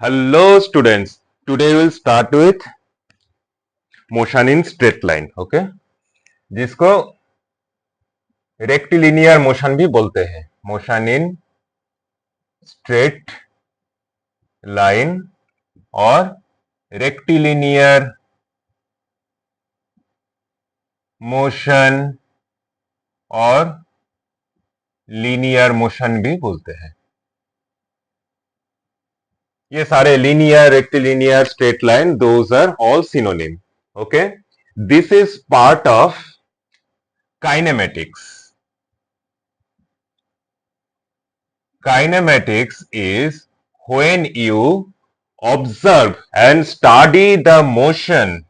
Hello students, today we'll start with motion in straight line, okay? जिसको rectilinear motion भी बोलते हैं, motion in straight line और rectilinear motion और linear motion भी बोलते हैं। ये सारे linear, rectilinear, straight line, those are all synonym, okay? This is part of kinematics. Kinematics is when you observe and study the motion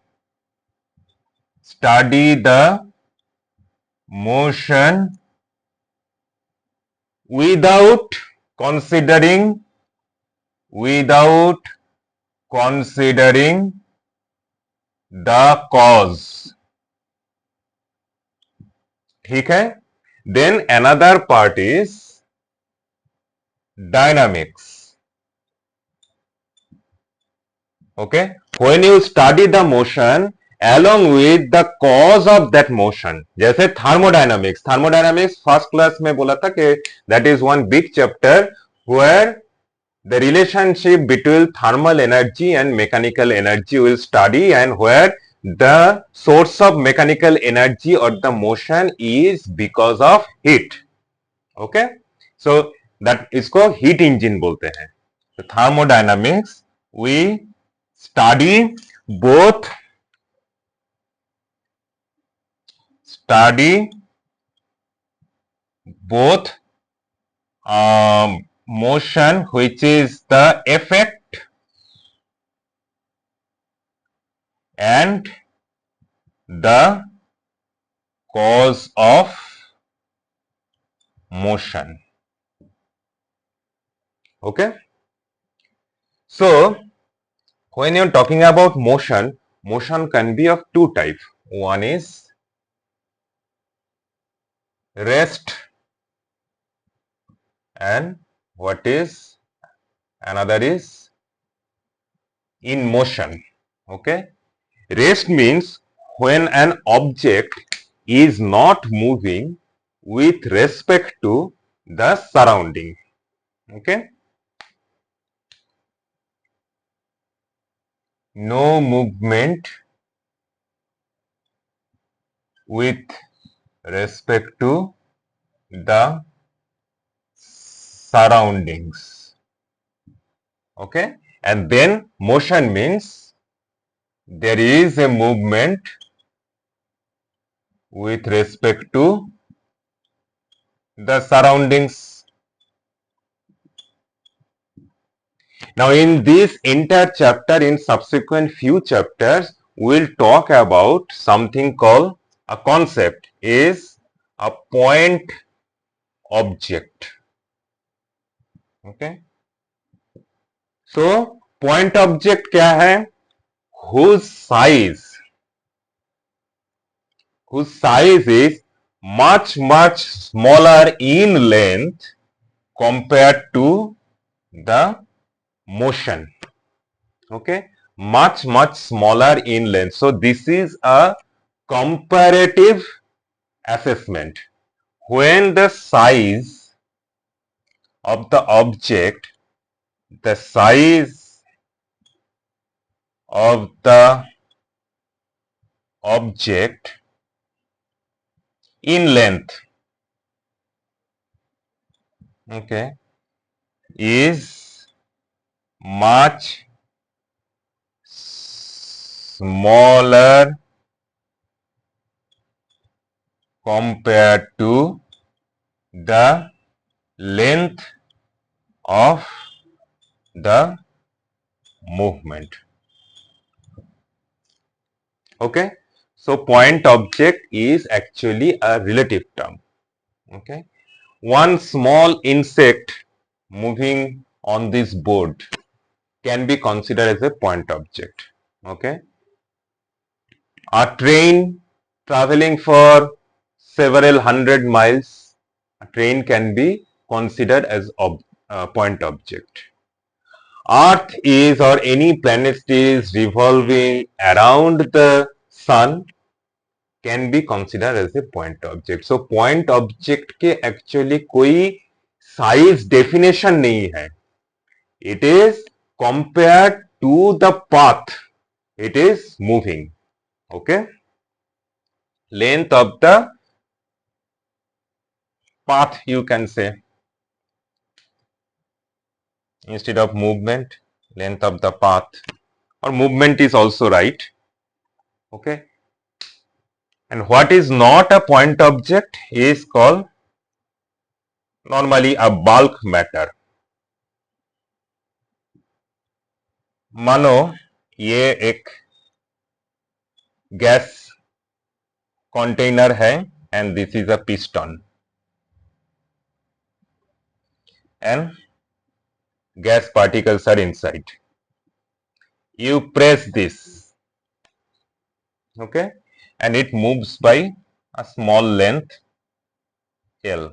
without considering the cause. ठीक है? Then another part is dynamics. Okay, when you study the motion along with the cause of that motion, जैसे thermodynamics first class में बोला था कि that is one big chapter where the relationship between thermal energy and mechanical energy will study, and where the source of mechanical energy or the motion is because of heat. Okay, so that इसको heat engine बोलते हैं. So thermodynamics we study both motion, which is the effect, and the cause of motion. Okay, so when you're talking about motion can be of two types. One is rest, and another is in motion. Okay, rest means when an object is not moving with respect to the surrounding. Okay, no movement with respect to the surroundings. Okay, and then motion means there is a movement with respect to the surroundings. Now in this entire chapter, in subsequent few chapters, we'll talk about something called a concept is a point object. Okay, so point object क्या है? whose size is much smaller in length compared to the motion. Okay, much smaller in length. So this is a comparative assessment. When the size of the object in length, okay, is much smaller compared to the length of the movement. Okay, so point object is actually a relative term. Okay, one small insect moving on this board can be considered as a point object. Okay, a train traveling for several hundred miles, a train can be considered as point object. Earth is or any planet is revolving around the sun can be considered as a point object. So point object के actually कोई size definition नहीं है. It is compared to the path it is moving. Okay. Length of the path you can say. Instead of movement, length of the path, or movement is also right. Okay. And what is not a point object is called normally a bulk matter. मानो ये एक gas container है and this is a piston and gas particles are inside. You press this, okay, and it moves by a small length L.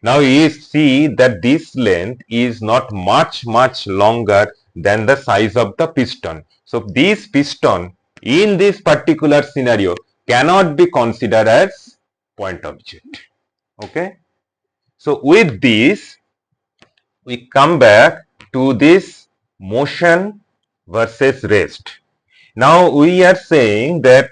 Now you see that this length is not much longer than the size of the piston. So this piston in this particular scenario cannot be considered as point object. Okay. So with this we come back to this motion versus rest. Now we are saying that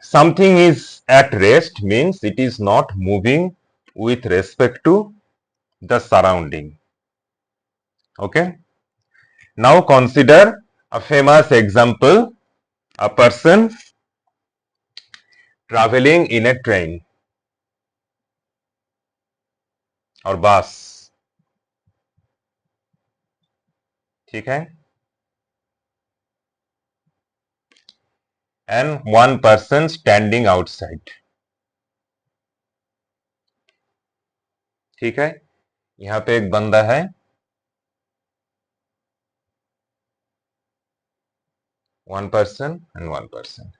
something is at rest means it is not moving with respect to the surrounding. Okay. Now consider a famous example, a person traveling in a train or bus. ठीक है? And one person standing outside. ठीक है? यहाँ पे एक बंदा है. One person and one person.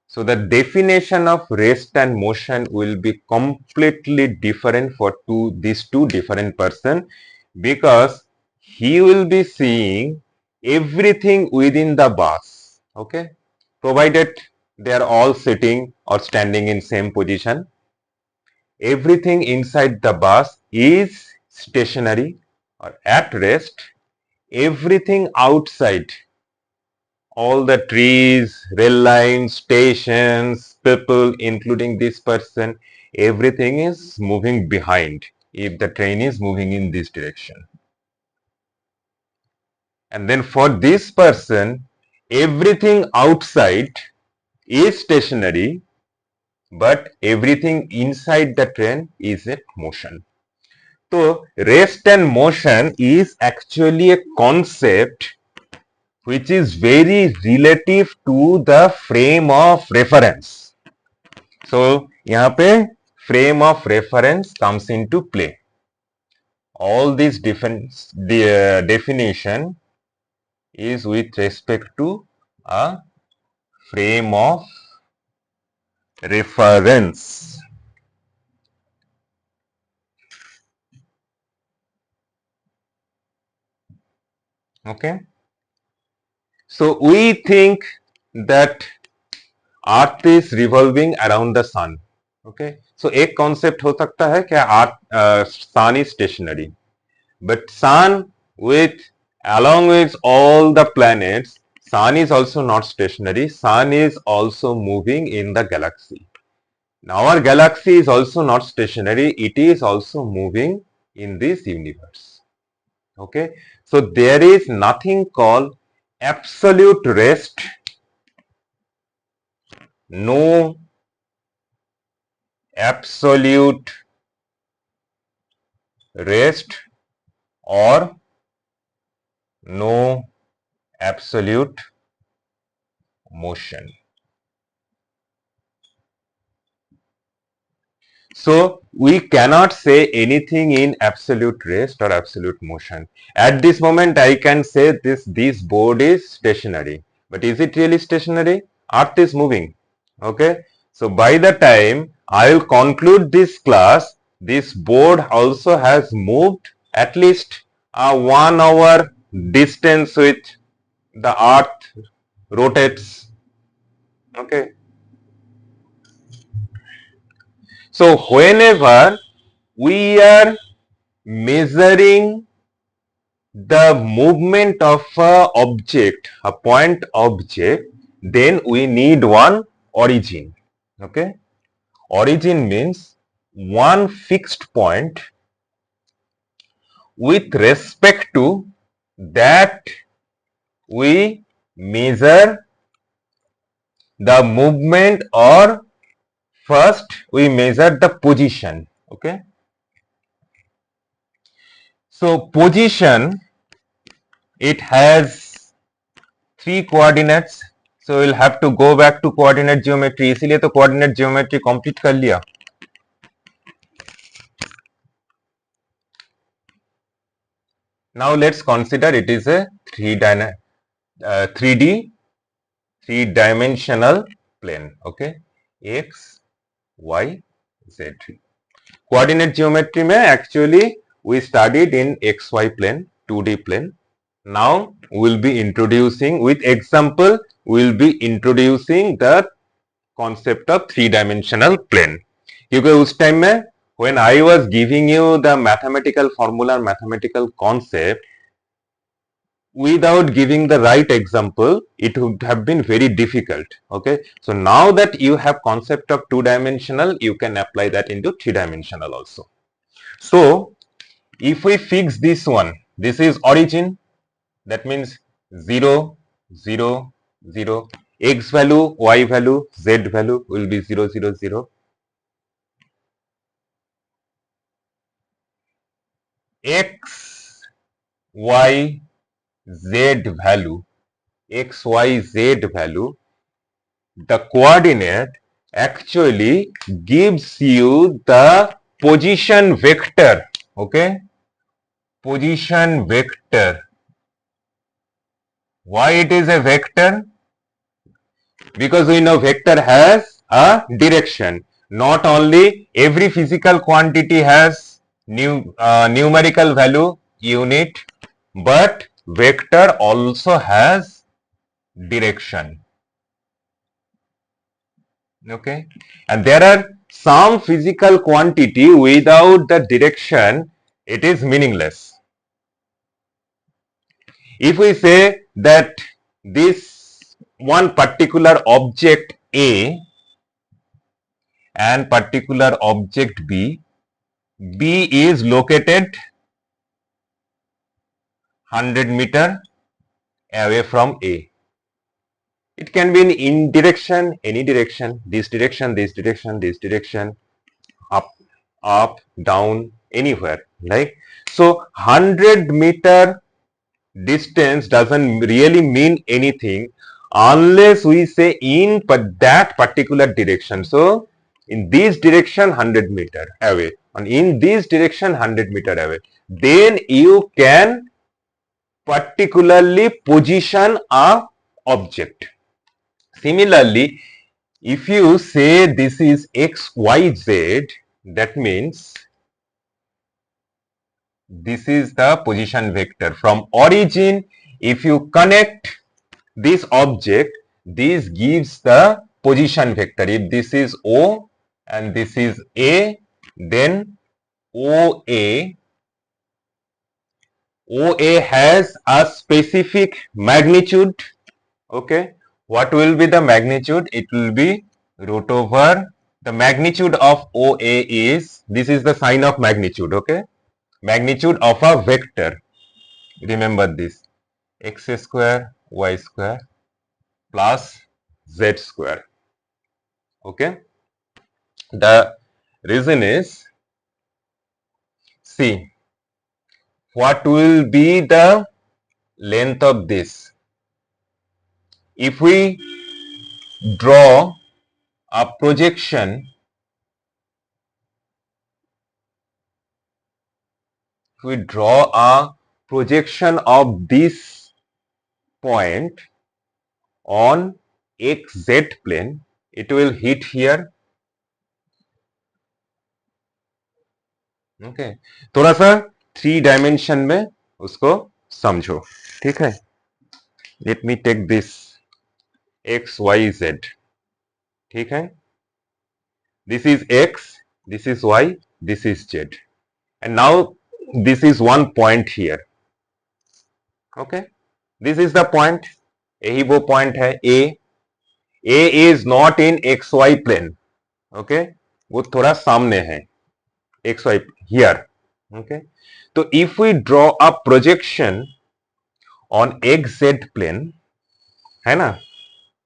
So the definition of rest and motion will be completely different for these two different persons because he will be seeing everything within the bus. Okay, provided they are all sitting or standing in same position. Everything inside the bus is stationary or at rest. Everything outside, all the trees, rail lines, stations, people, including this person, everything is moving behind if the train is moving in this direction. And then for this person, everything outside is stationary, but everything inside the train is at motion. So rest and motion is actually a concept which is very relative to the frame of reference. So यहाँ पे frame of reference comes into play. All this definition is with respect to a frame of reference. Okay. So we think that Earth is revolving around the sun. Okay. So एक concept हो सकता है कि sun is stationary, but sun along with all the planets, sun is also not stationary. Sun is also moving in the galaxy. Now our galaxy is also not stationary. It is also moving in this universe. Okay. So there is nothing called absolute rest, no absolute rest or no absolute motion. So we cannot say anything in absolute rest or absolute motion. At this moment, I can say this board is stationary. But is it really stationary? Earth is moving. Okay. So by the time I will conclude this class, this board also has moved at least a 1 hour distance with the earth rotates. Okay. So whenever we are measuring the movement of a object, a point object, then we need one origin. Okay. Origin means one fixed point with respect to that we measure the movement, or first we measure the position. Okay. So position, it has 3 coordinates. So we'll have to go back to coordinate geometry. इसीलिए तो coordinate geometry complete कर लिया. Now let's consider it is a 3D three-dimensional plane. Okay, x, y, z. Coordinate geometry में actually we studied in xy plane, 2D plane. Now we'll be introducing with example. We'll be introducing the concept of three-dimensional plane. क्योंकि उस time में when I was giving you the mathematical formula, mathematical concept, without giving the right example, it would have been very difficult. Okay, so now that you have concept of two-dimensional, you can apply that into three-dimensional also. So if we fix this one, this is origin, that means 0, 0, 0, x value, y value, z value will be 0, 0, 0. X, y, z value, x, y, z value, the coordinate actually gives you the position vector. Okay, position vector. Why it is a vector? Because we know vector has a direction. Not only every physical quantity has numerical value unit, but vector also has direction. Okay, and there are some physical quantity without the direction, it is meaningless. If we say that this one particular object A and particular object B, B is located 100 meter away from A. It can be in direction, any direction, this direction, this direction, this direction, up, down, anywhere. Like so, 100 meter distance doesn't really mean anything unless we say in that particular direction. So in this direction 100 meter away, and in this direction 100 meter away, then you can particularly position a object. Similarly, if you say this is x, y, z, that means this is the position vector. From origin, if you connect this object, this gives the position vector. If this is O and this is A, then OA has a specific magnitude. Okay, what will be the magnitude? It will be root over the magnitude of OA is, this is the sign of magnitude. Okay, magnitude of a vector. Remember this, x square y square plus z square. Okay, the reason is, see, what will be the length of this? If we draw a projection, if we draw a projection of this point on xz plane, it will hit here. Okay, थोड़ा सा 3 dimension में उसको समझो, ठीक है। Let me take this X Y Z, ठीक है। This is X, this is Y, this is Z, and now this is one point here, okay. This is the point, यही वो पॉइंट है A. A is not in X Y plane, okay, वो थोड़ा सामने है X Y here, okay. तो if we draw a projection on X Z plane, है ना,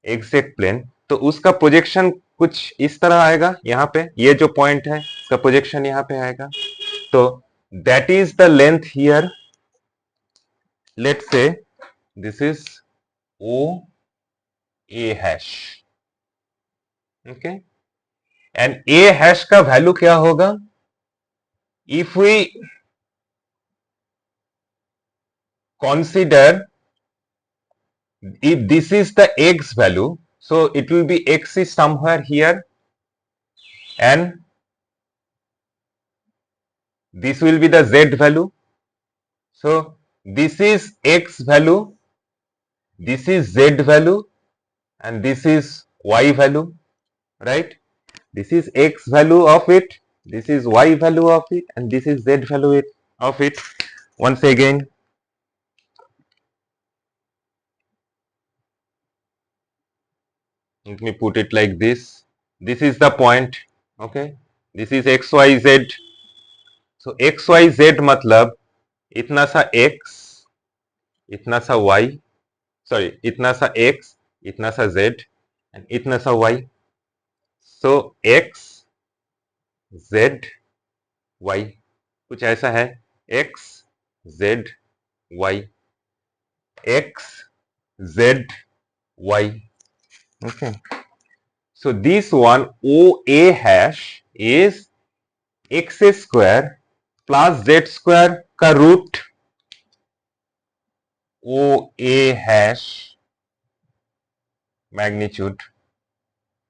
एक्स जेड प्लेन, तो उसका प्रोजेक्शन कुछ इस तरह आएगा। यहाँ पे ये जो पॉइंट है इसका प्रोजेक्शन यहाँ पे आएगा। तो that is the length here, let's say this is O A hash, okay. And A hash का वैल्यू क्या होगा? If we consider, if this is the x value, so it will be x is somewhere here, and this will be the z value. So this is x value, this is z value, and this is y value, right? This is x value of it, this is y value of it, and this is z value of it. Once again, let me put it like this. This is the point, okay? This is x, y, z. So x, y, z मतलब इतना सा x, इतना सा y, sorry इतना सा x, इतना सा z, and इतना सा y. सो x, z, y कुछ ऐसा है, x, z, y, x, z, y. Okay. So this one OA hash is x square plus z square का root, OA hash magnitude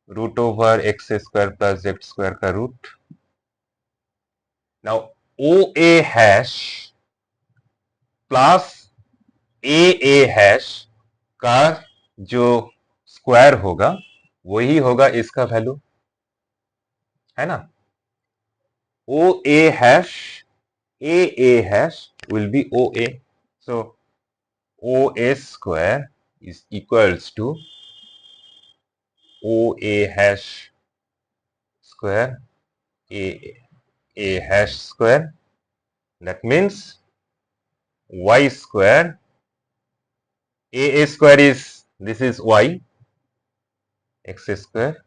root over X square plus Z square का root. Now OA hash plus AA hash का जो square होगा वही होगा इसका value, है ना. OA hash AA hash will be OA. So OA square is equals to OA hash square A hash square. That means y square, A square is, this is y, x square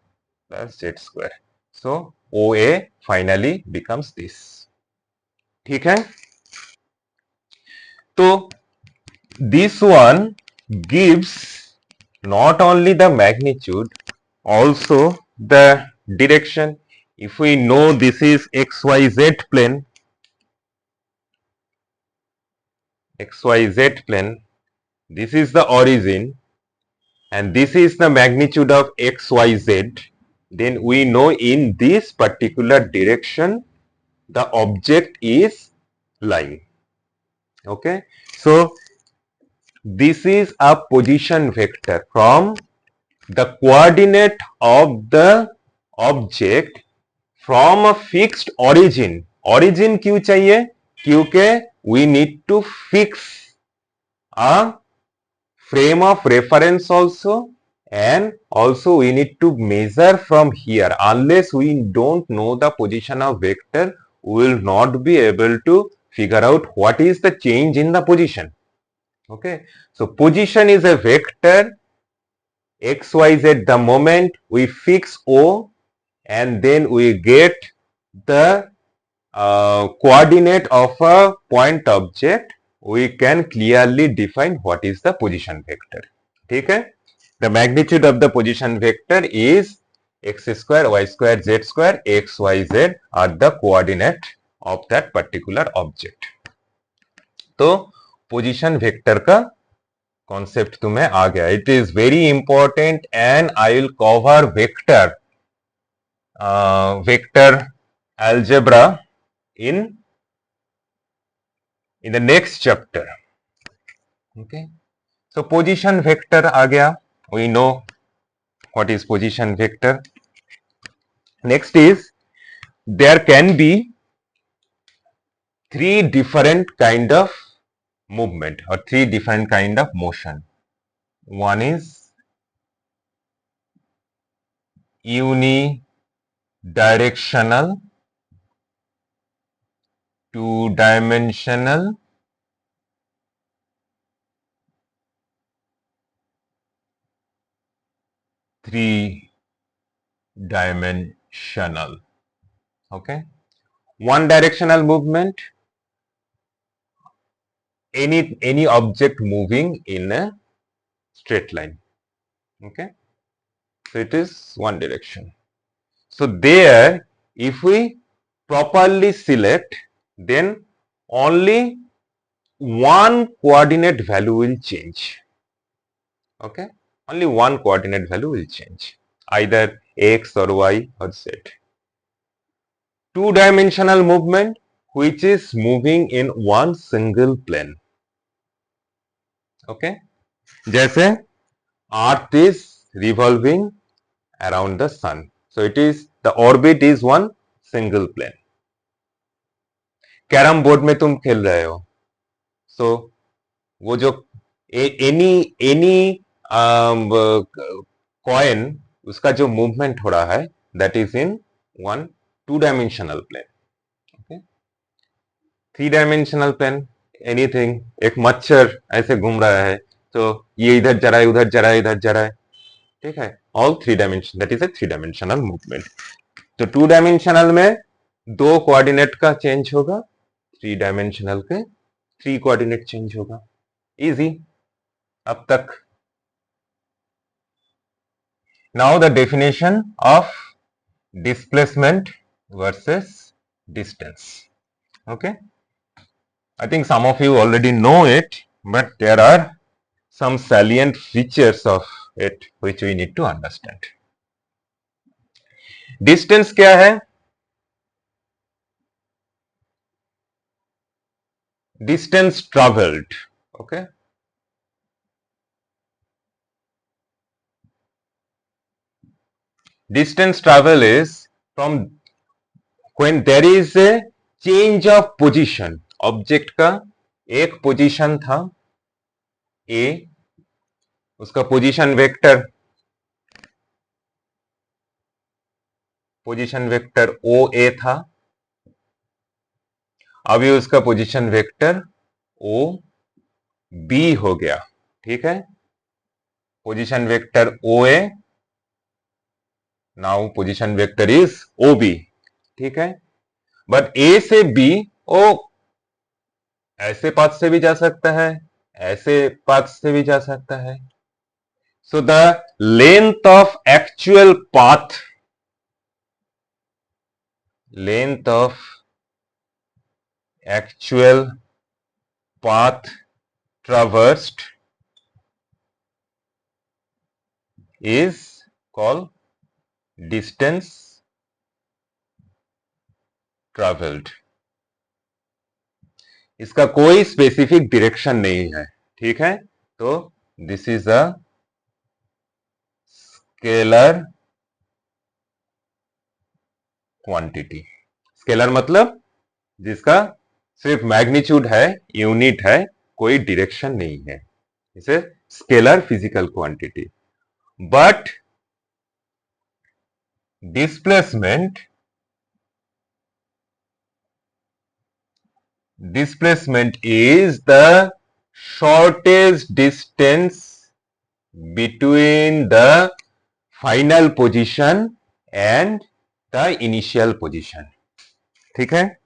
plus z square. So OA finally becomes this. ठीक है. तो this one gives not only the magnitude, also the direction. If we know this is xyz plane, xyz plane, this is the origin and this is the magnitude of xyz, then we know in this particular direction the object is lying. Okay, so this is a position vector from the coordinate of the object from a fixed origin. Origin क्यों चाहिए? क्योंकि we need to fix a frame of reference also, and also we need to measure from here. Unless we don't know the position of vector, we will not be able to figure out what is the change in the position. Okay, so position is a vector x, y, z. The moment we fix O and then we get the coordinate of a point object, we can clearly define what is the position vector. ठीक है. The magnitude of the position vector is x square, y square, z square. X, y, z are the coordinate of that particular object. तो position vector का concept तुम्हें आ गया. It is very important and I will cover vector algebra in in the next chapter. Okay, so position vector आ गया, we know what is position vector. Next is there can be three different kind of movement or three different kind of motion. One is unidirectional, two-dimensional, three-dimensional. Okay, one directional movement, any object moving in a straight line. Okay, so it is one direction. So there, if we properly select, then only one coordinate value will change. Okay, only one coordinate value will change, either x or y or z. Two-dimensional movement, which is moving in one single plane. Okay, जैसे Earth is revolving around the sun, so it is the orbit is one single plane. Carrom board में तुम खेल रहे हो, so वो जो any coin उसका जो मूवमेंट हो रहा है that is in one two dimensional plane. Okay, three dimensional plane anything, एक मच्छर ऐसे घूम रहा है तो ये इधर जा रहा है, उधर जा रहा है, इधर जा रहा है. ठीक है, all three dimension, that is a three dimensional movement. तो टू डायमेंशनल में दो कोऑर्डिनेट का चेंज होगा, थ्री डायमेंशनल के थ्री कोऑर्डिनेट चेंज होगा. इजी अब तक. Now the definition of displacement versus distance. Okay, I think some of you already know it, but there are some salient features of it which we need to understand. Distance क्या है? Distance traveled. Okay, distance travel is from when there is a change of position. Object का एक position था ए, उसका position vector O ए था, अभी उसका position vector O B हो गया. ठीक है, position vector O A, now position vector is O B. ठीक है, बट ए से बी ओ ऐसे पाथ से भी जा सकता है, ऐसे पाथ से भी जा सकता है. So the length of actual path, length of actual path traversed is called distance traveled. इसका कोई स्पेसिफिक डायरेक्शन नहीं है. ठीक है, तो this is a scalar quantity. Scalar मतलब जिसका सिर्फ मैग्नीट्यूड है, यूनिट है, कोई डायरेक्शन नहीं है, इसे scalar physical quantity. But displacement is the shortest distance between the final position and the initial position. ठीक है,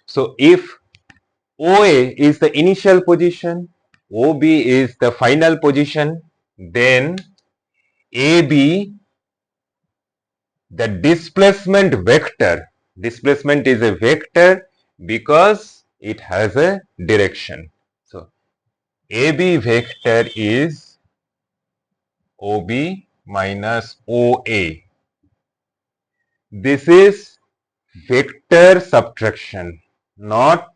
so if OA is the initial position, OB is the final position, then AB, the displacement vector, displacement is a vector because it has a direction. So AB vector is OB minus OA. This is vector subtraction, not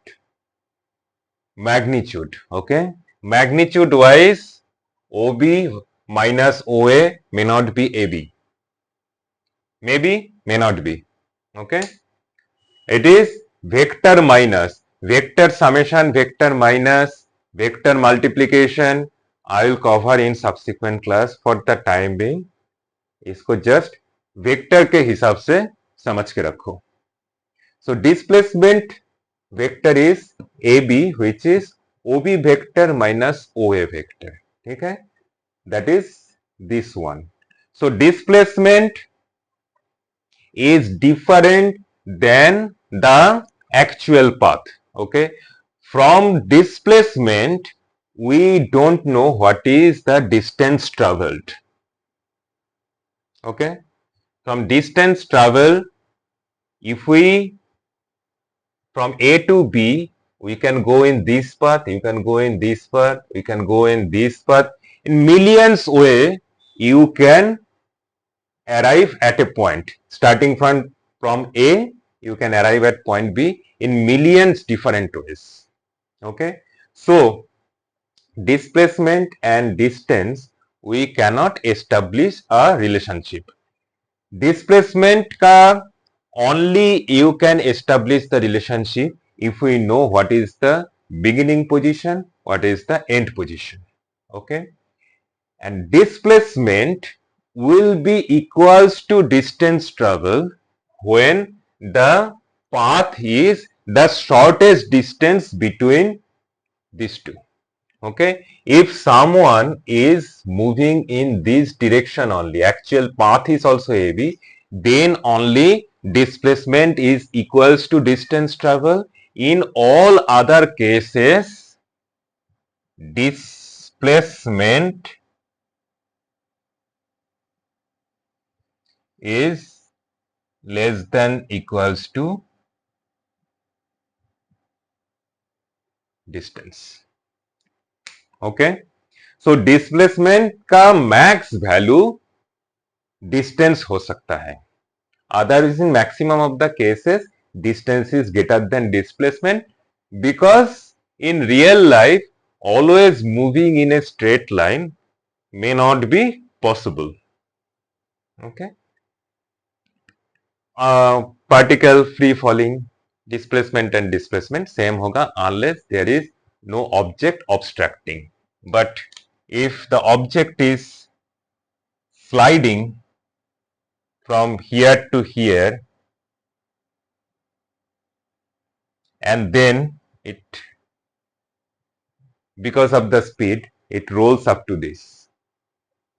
magnitude. Okay, magnitude wise, OB minus OA may not be AB. Maybe, may not be. Okay, it is vector minus, vector summation, vector minus, vector multiplication. I will cover in subsequent class. For the time being, इसको just vector के हिसाब से समझ के रखो. So displacement vector is AB, which is OB vector minus OA vector. ठीक है? That is this one. So displacement is different than the actual path. Okay? From displacement, we don't know what is the distance traveled. Okay? From distance travel, if we from A to B, we can go in this path, you can go in this path, we can go in this path. In millions way, you can arrive at a point. Starting from A, you can arrive at point B in millions different ways. Okay. So, displacement and distance, we cannot establish a relationship. Displacement ka only you can establish the relationship if we know what is the beginning position, what is the end position. Okay. And displacement will be equals to distance travel when the path is the shortest distance between these two. Okay, if someone is moving in this direction only, actual path is also AB, then only displacement is equals to distance travel. In all other cases, displacement is less than equals to distance. Okay, so displacement का max value distance हो सकता है. Otherwise, in maximum of the cases, distance is greater than displacement, because in real life, always moving in a straight line may not be possible. Okay. Particle free falling, displacement and displacement same होगा unless there is no object obstructing. But if the object is sliding from here to here, and then it, because of the speed, it rolls up to this.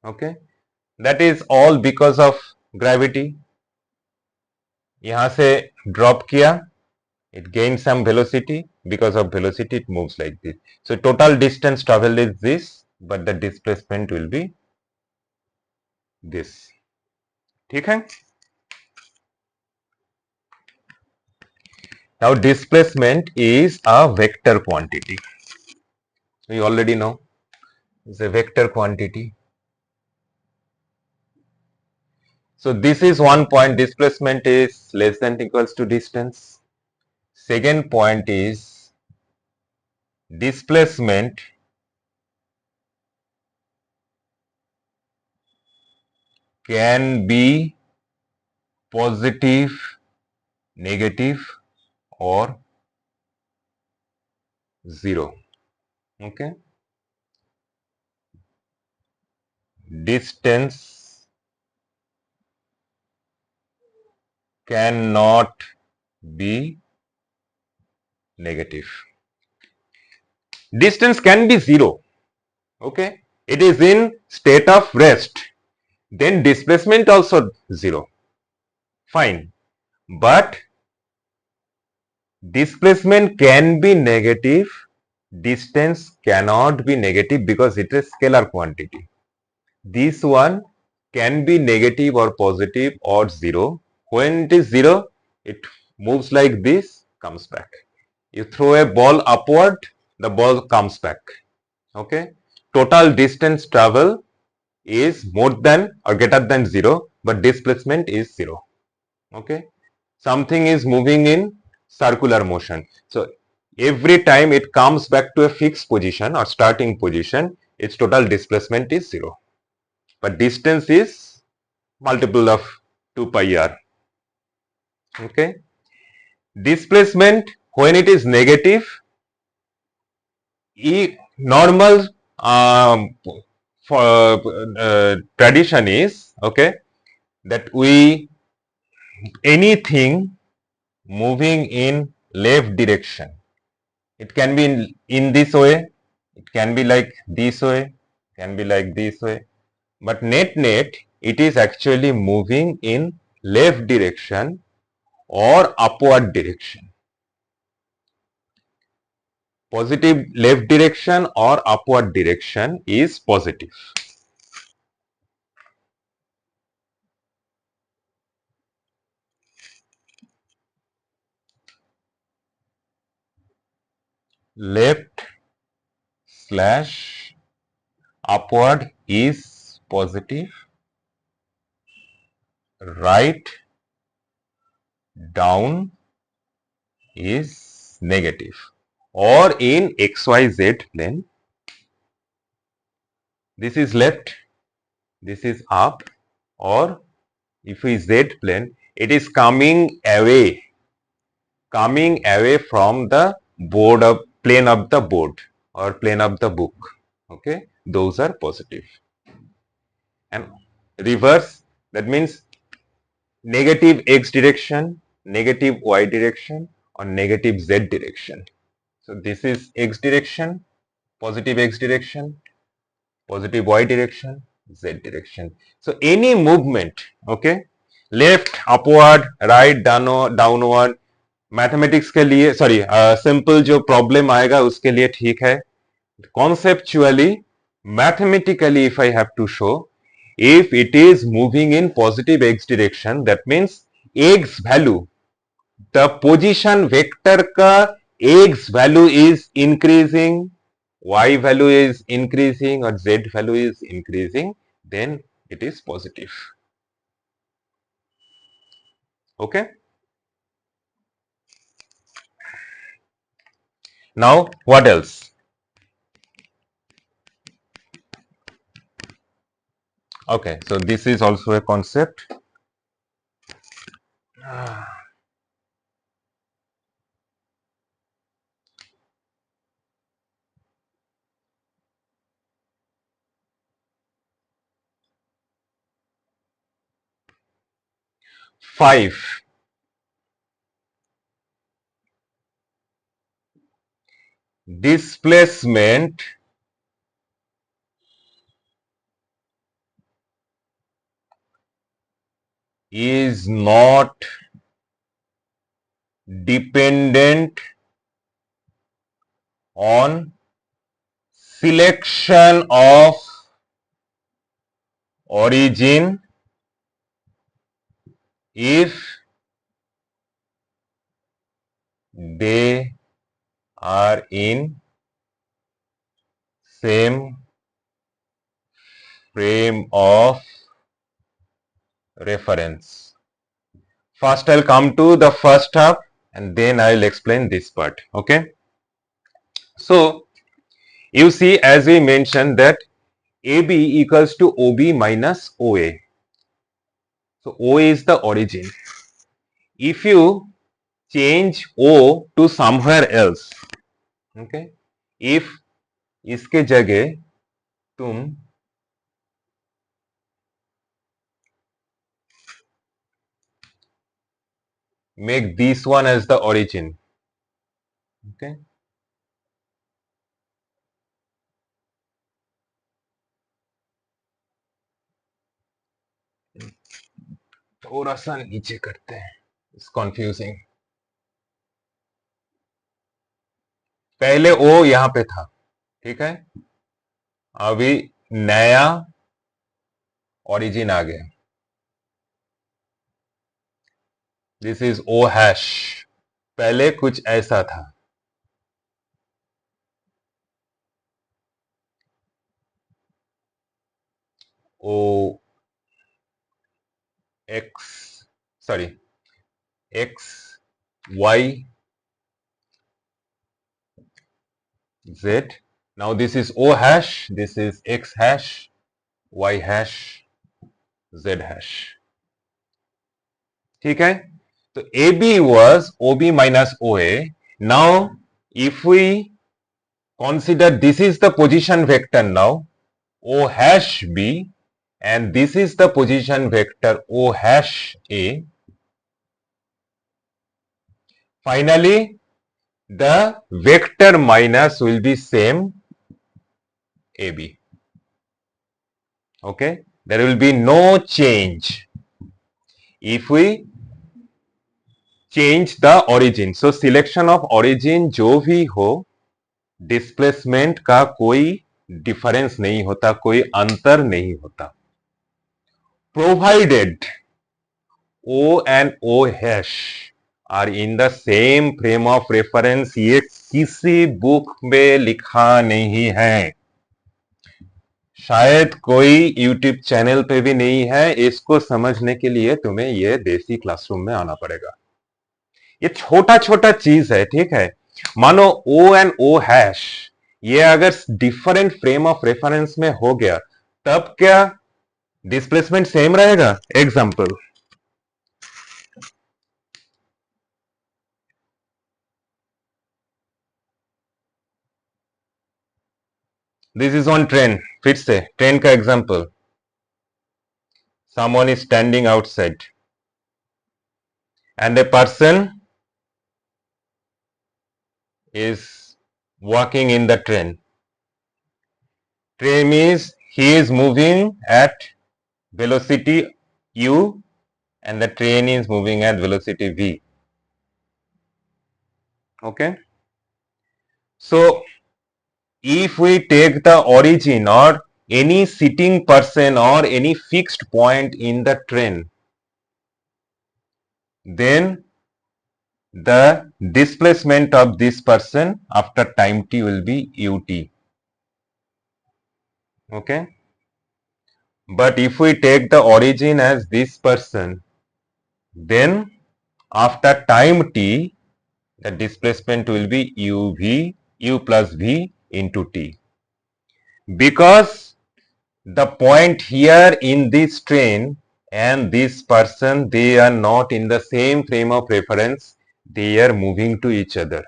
Okay, that is all because of gravity. यहाँ से drop किया, it gains some velocity. Because of velocity, it moves like this. So total distance traveled is this, but the displacement will be this. ठीक है? Now displacement is a vector quantity. We already know it's a vector quantity. So this is one point, displacement is less than or equals to distance. Second point is displacement can be positive, negative or zero. Okay. Distance cannot be negative. Distance can be zero. Okay. It is in state of rest. Then displacement also zero. Fine. But displacement can be negative. Distance cannot be negative because it is scalar quantity. This one can be negative or positive or zero. When it is zero, it moves like this, comes back. You throw a ball upward, the ball comes back. Okay. Total distance travel is more than or greater than 0, but displacement is 0. Okay, something is moving in circular motion. So every time it comes back to a fixed position or starting position, its total displacement is 0. But distance is multiple of 2 pi r. Okay, displacement when it is negative, normal for tradition is okay that we anything moving in left direction, it can be in this way, it can be like this way, can be like this way, but net it is actually moving in left direction or upward direction. Positive left direction or upward direction is positive. Left slash upward is positive, right down is negative. Or in XYZ plane, this is left, this is up, or if we Z plane, it is coming away from the board of plane of the board or plane of the book. Okay, those are positive. And reverse, that means negative x direction, negative y direction, or negative z direction. So this is x direction, positive x direction, positive y direction, z direction. So any movement, okay, left upward, right downward, mathematics के लिए sorry simple जो problem आएगा उसके लिए ठीक है. Conceptually, mathematically, if I have to show, if it is moving in positive x direction, that means x value, the position vector ka x value is increasing, y value is increasing, or z value is increasing, then it is positive. Okay. Now, what else? Okay, so this is also a concept. 5. Displacement is not dependent on selection of origin if they are in same frame of reference. First, I'll come to the first half and then I'll explain this part. Okay. So, you see, as we mentioned that AB equals to OB minus OA. So, OA is the origin. If you change O to somewhere else, okay, if इसके जगह तुम make this one as the origin, okay, थोड़ा सा नीचे करते हैं, it's confusing. पहले O यहाँ पे था, ठीक है, अभी नया origin आ गया. This is O hash. पहले कुछ ऐसा था. o x, sorry, x y z. Now this is o hash, this is x hash, y hash, z hash. ठीक है, तो AB was OB minus OA. Now if we consider this is the position vector now, O hash B, and this is the position vector O hash A. Finally, the vector minus will be same AB. Okay, there will be no change if we change the origin. So selection of origin जो भी हो, displacement का कोई difference नहीं होता, कोई अंतर नहीं होता, provided O and O hash are in the same frame of reference. ये किसी बुक में लिखा नहीं है, शायद कोई यूट्यूब चैनल पे भी नहीं है. इसको समझने के लिए तुम्हें ये देसी क्लासरूम में आना पड़ेगा. ये छोटा छोटा चीज है, ठीक है. मानो O एंड O हैश ये अगर डिफरेंट फ्रेम ऑफ रेफरेंस में हो गया, तब क्या डिस्प्लेसमेंट सेम रहेगा? Example, this is on train. फिर से ट्रेन का example. someone is standing outside and a person is walking in the train. Train is, he is moving at velocity u and the train is moving at velocity v. Okay, so if we take the origin or any sitting person or any fixed point in the train, then the displacement of this person after time t will be ut. Okay, but if we take the origin as this person, then after time t the displacement will be uv, u plus v into t, because the point here in this train and this person, they are not in the same frame of reference, they are moving to each other.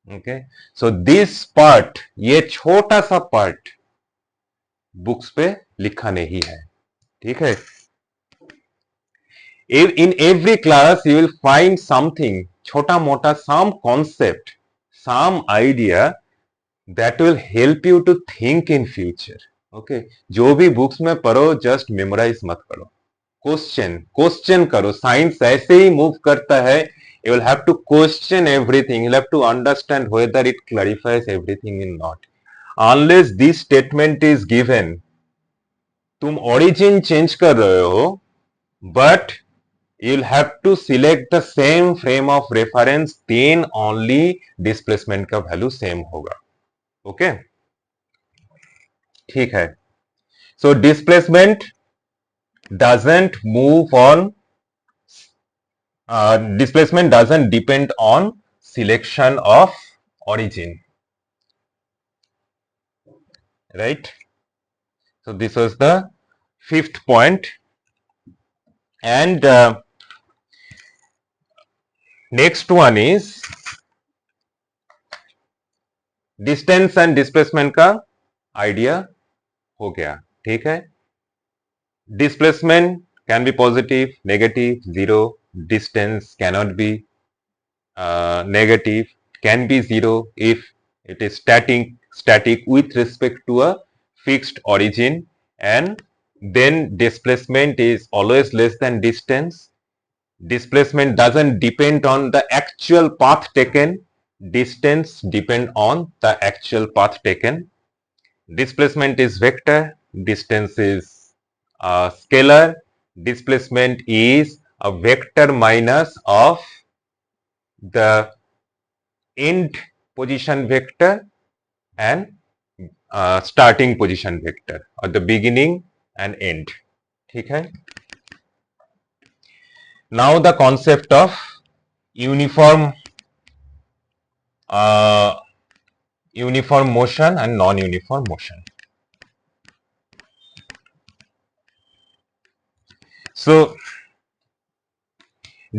Okay, so this part, ये छोटा सा part books पे लिखा नहीं है, ठीक है. In every class you will find something छोटा मोटा, some concept, some idea that will help you to think in future. Okay, जो भी बुक्स में पढ़ो जस्ट मेमोराइज मत करो, क्वेश्चन करो. साइंस ऐसे ही मूव करता है. You will have to question everything, you have to understand whether it clarifies everything in not. Unless this statement is given, तुम ओरिजिन चेंज कर रहे हो, but you will have to select the same frame of reference, then only displacement का value same होगा. Okay, ठीक है. So displacement doesn't move on, displacement doesn't depend on selection of origin, right? So this was the fifth point. And next one is distance and displacement का idea हो गया, ठीक है. Displacement can be positive, negative, zero. Distance cannot be negative, can be zero if it is static with respect to a fixed origin, and then displacement is always less than distance. Displacement doesn't depend on the actual path taken, distance depend on the actual path taken. Displacement is vector, distance is scalar. Displacement is a vector minus of the end position vector and starting position vector or the beginning and end. ठीक है. Now the concept of uniform uh, uniform motion and non-uniform motion. So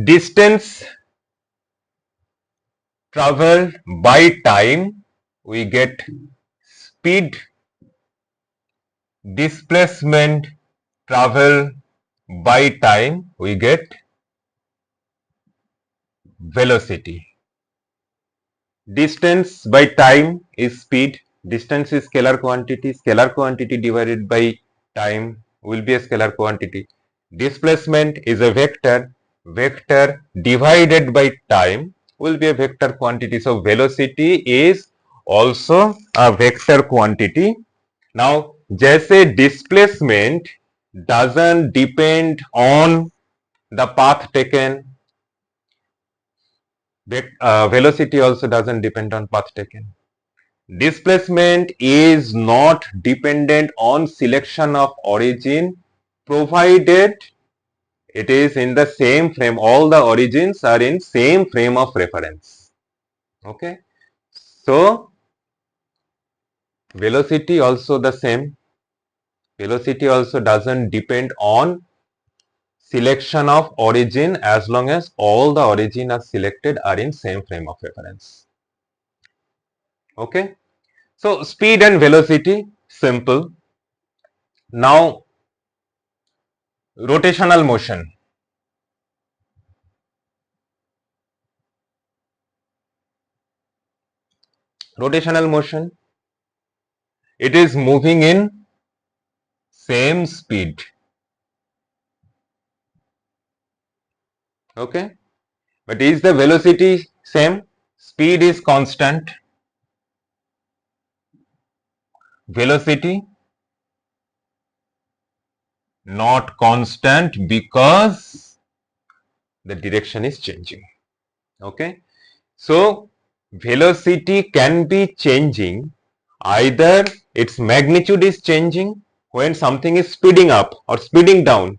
distance traveled by time, we get speed. Displacement travel by time, we get velocity. Distance by time is speed. Distance is scalar quantity. Scalar quantity divided by time will be a scalar quantity. Displacement is a vector. Vector divided by time will be a vector quantity. So velocity is also a vector quantity. Now, जैसे displacement doesn't depend on the path taken, velocity also doesn't depend on path taken. Displacement is not dependent on selection of origin, provided it is in the same frame. All the origins are in same frame of reference. Okay. So velocity also the same. Velocity also doesn't depend on selection of origin as long as all the origin are selected are in same frame of reference. Okay. So speed and velocity, simple. Now rotational motion. Rotational motion, it is moving in same speed. Okay. But is the velocity same? Speed is constant. Velocity not constant because the direction is changing. Okay. So velocity can be changing, either its magnitude is changing when something is speeding up or speeding down,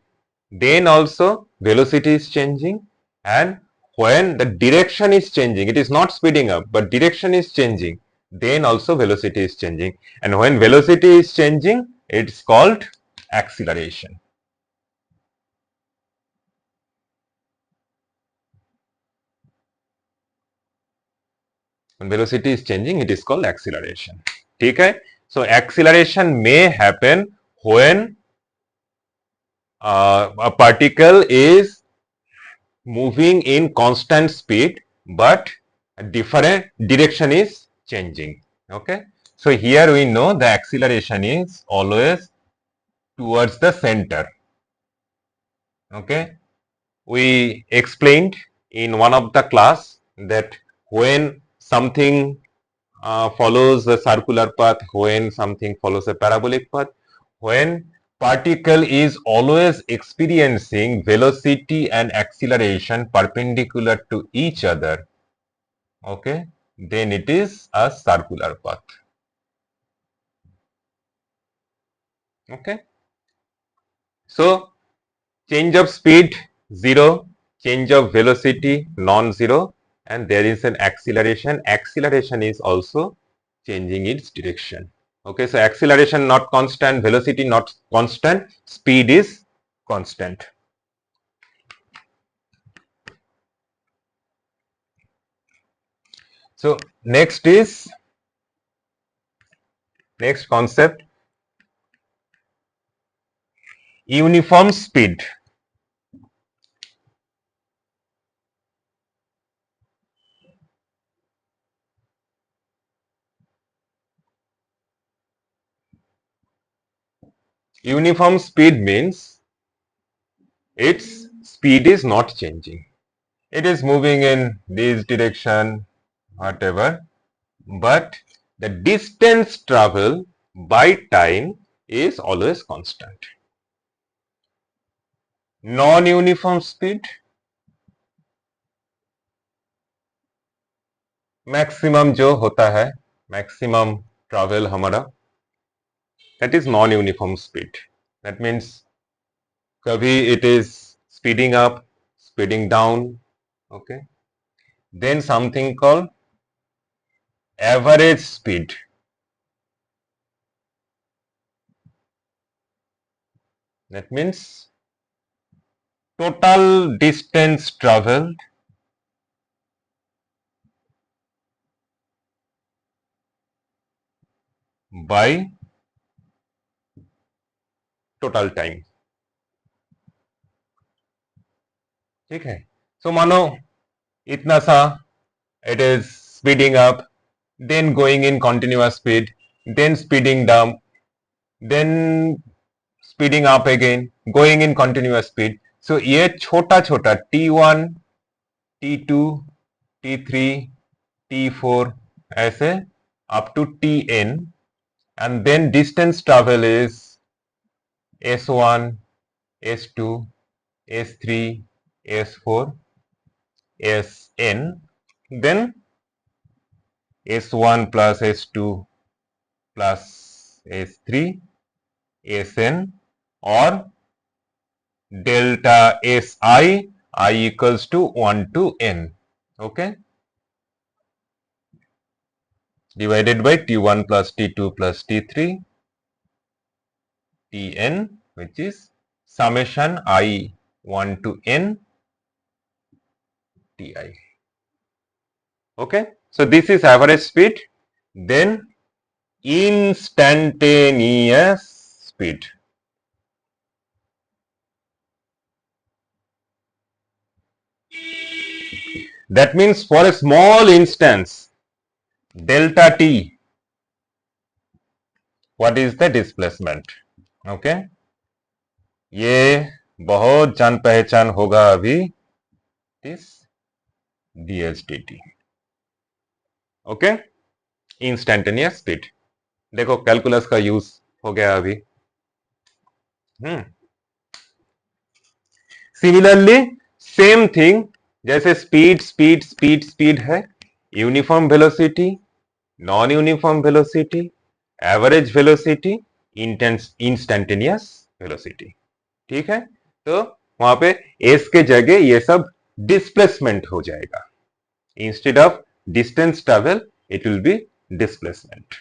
then also velocity is changing, and when the direction is changing, it is not speeding up but direction is changing, then also velocity is changing, and when velocity is changing, it's called acceleration. When velocity is changing, it is called acceleration. ठीक है. So acceleration may happen when a particle is moving in constant speed but a different direction is changing. Okay. So here we know the acceleration is always towards the center. Okay. We explained in one of the class that when something follows a circular path, when something follows a parabolic path, when particle is always experiencing velocity and acceleration perpendicular to each other, okay, then it is a circular path. Okay. So change of speed 0, change of velocity non-zero, and there is an acceleration. Acceleration is also changing its direction. Okay, so acceleration not constant, velocity not constant, speed is constant. So next concept, uniform speed. Uniform speed means its speed is not changing. It is moving in this direction, whatever, but the distance travel by time is always constant. Non-uniform speed, maximum जो होता है, maximum travel हमारा that is non-uniform speed. That means kabhi it is speeding up, speeding down, okay. Then something called average speed. That means total distance traveled by total time. ठीक है. So मानो इतना सा it is speeding up, then going in continuous speed, then speeding down, then speeding up again, going in continuous speed. So ये छोटा छोटा T1, T2, T3, T4 ऐसे up to Tn, and then distance travel is S1, S2, S3, S4, Sn, then S1 plus S2 plus S3, Sn, or delta Si, I equals to 1 to n, okay, divided by T1 plus T2 plus T3, Tn, which is summation I 1 to n Ti. Okay, so this is average speed. Then instantaneous speed. That means for a small instance, delta t, what is the displacement? Okay, ये बहुत जान पहचान होगा अभी this dsdt. Okay, instantaneous speed. देखो calculus का use हो गया अभी. सिमिलरली सेम थिंग, जैसे स्पीड स्पीड स्पीड स्पीड है, uniform velocity, non uniform velocity, average velocity, instantaneous velocity. ठीक है, तो वहां पे एस के जगह ये सब डिस्प्लेसमेंट हो जाएगा. Instead of distance travel it will be displacement,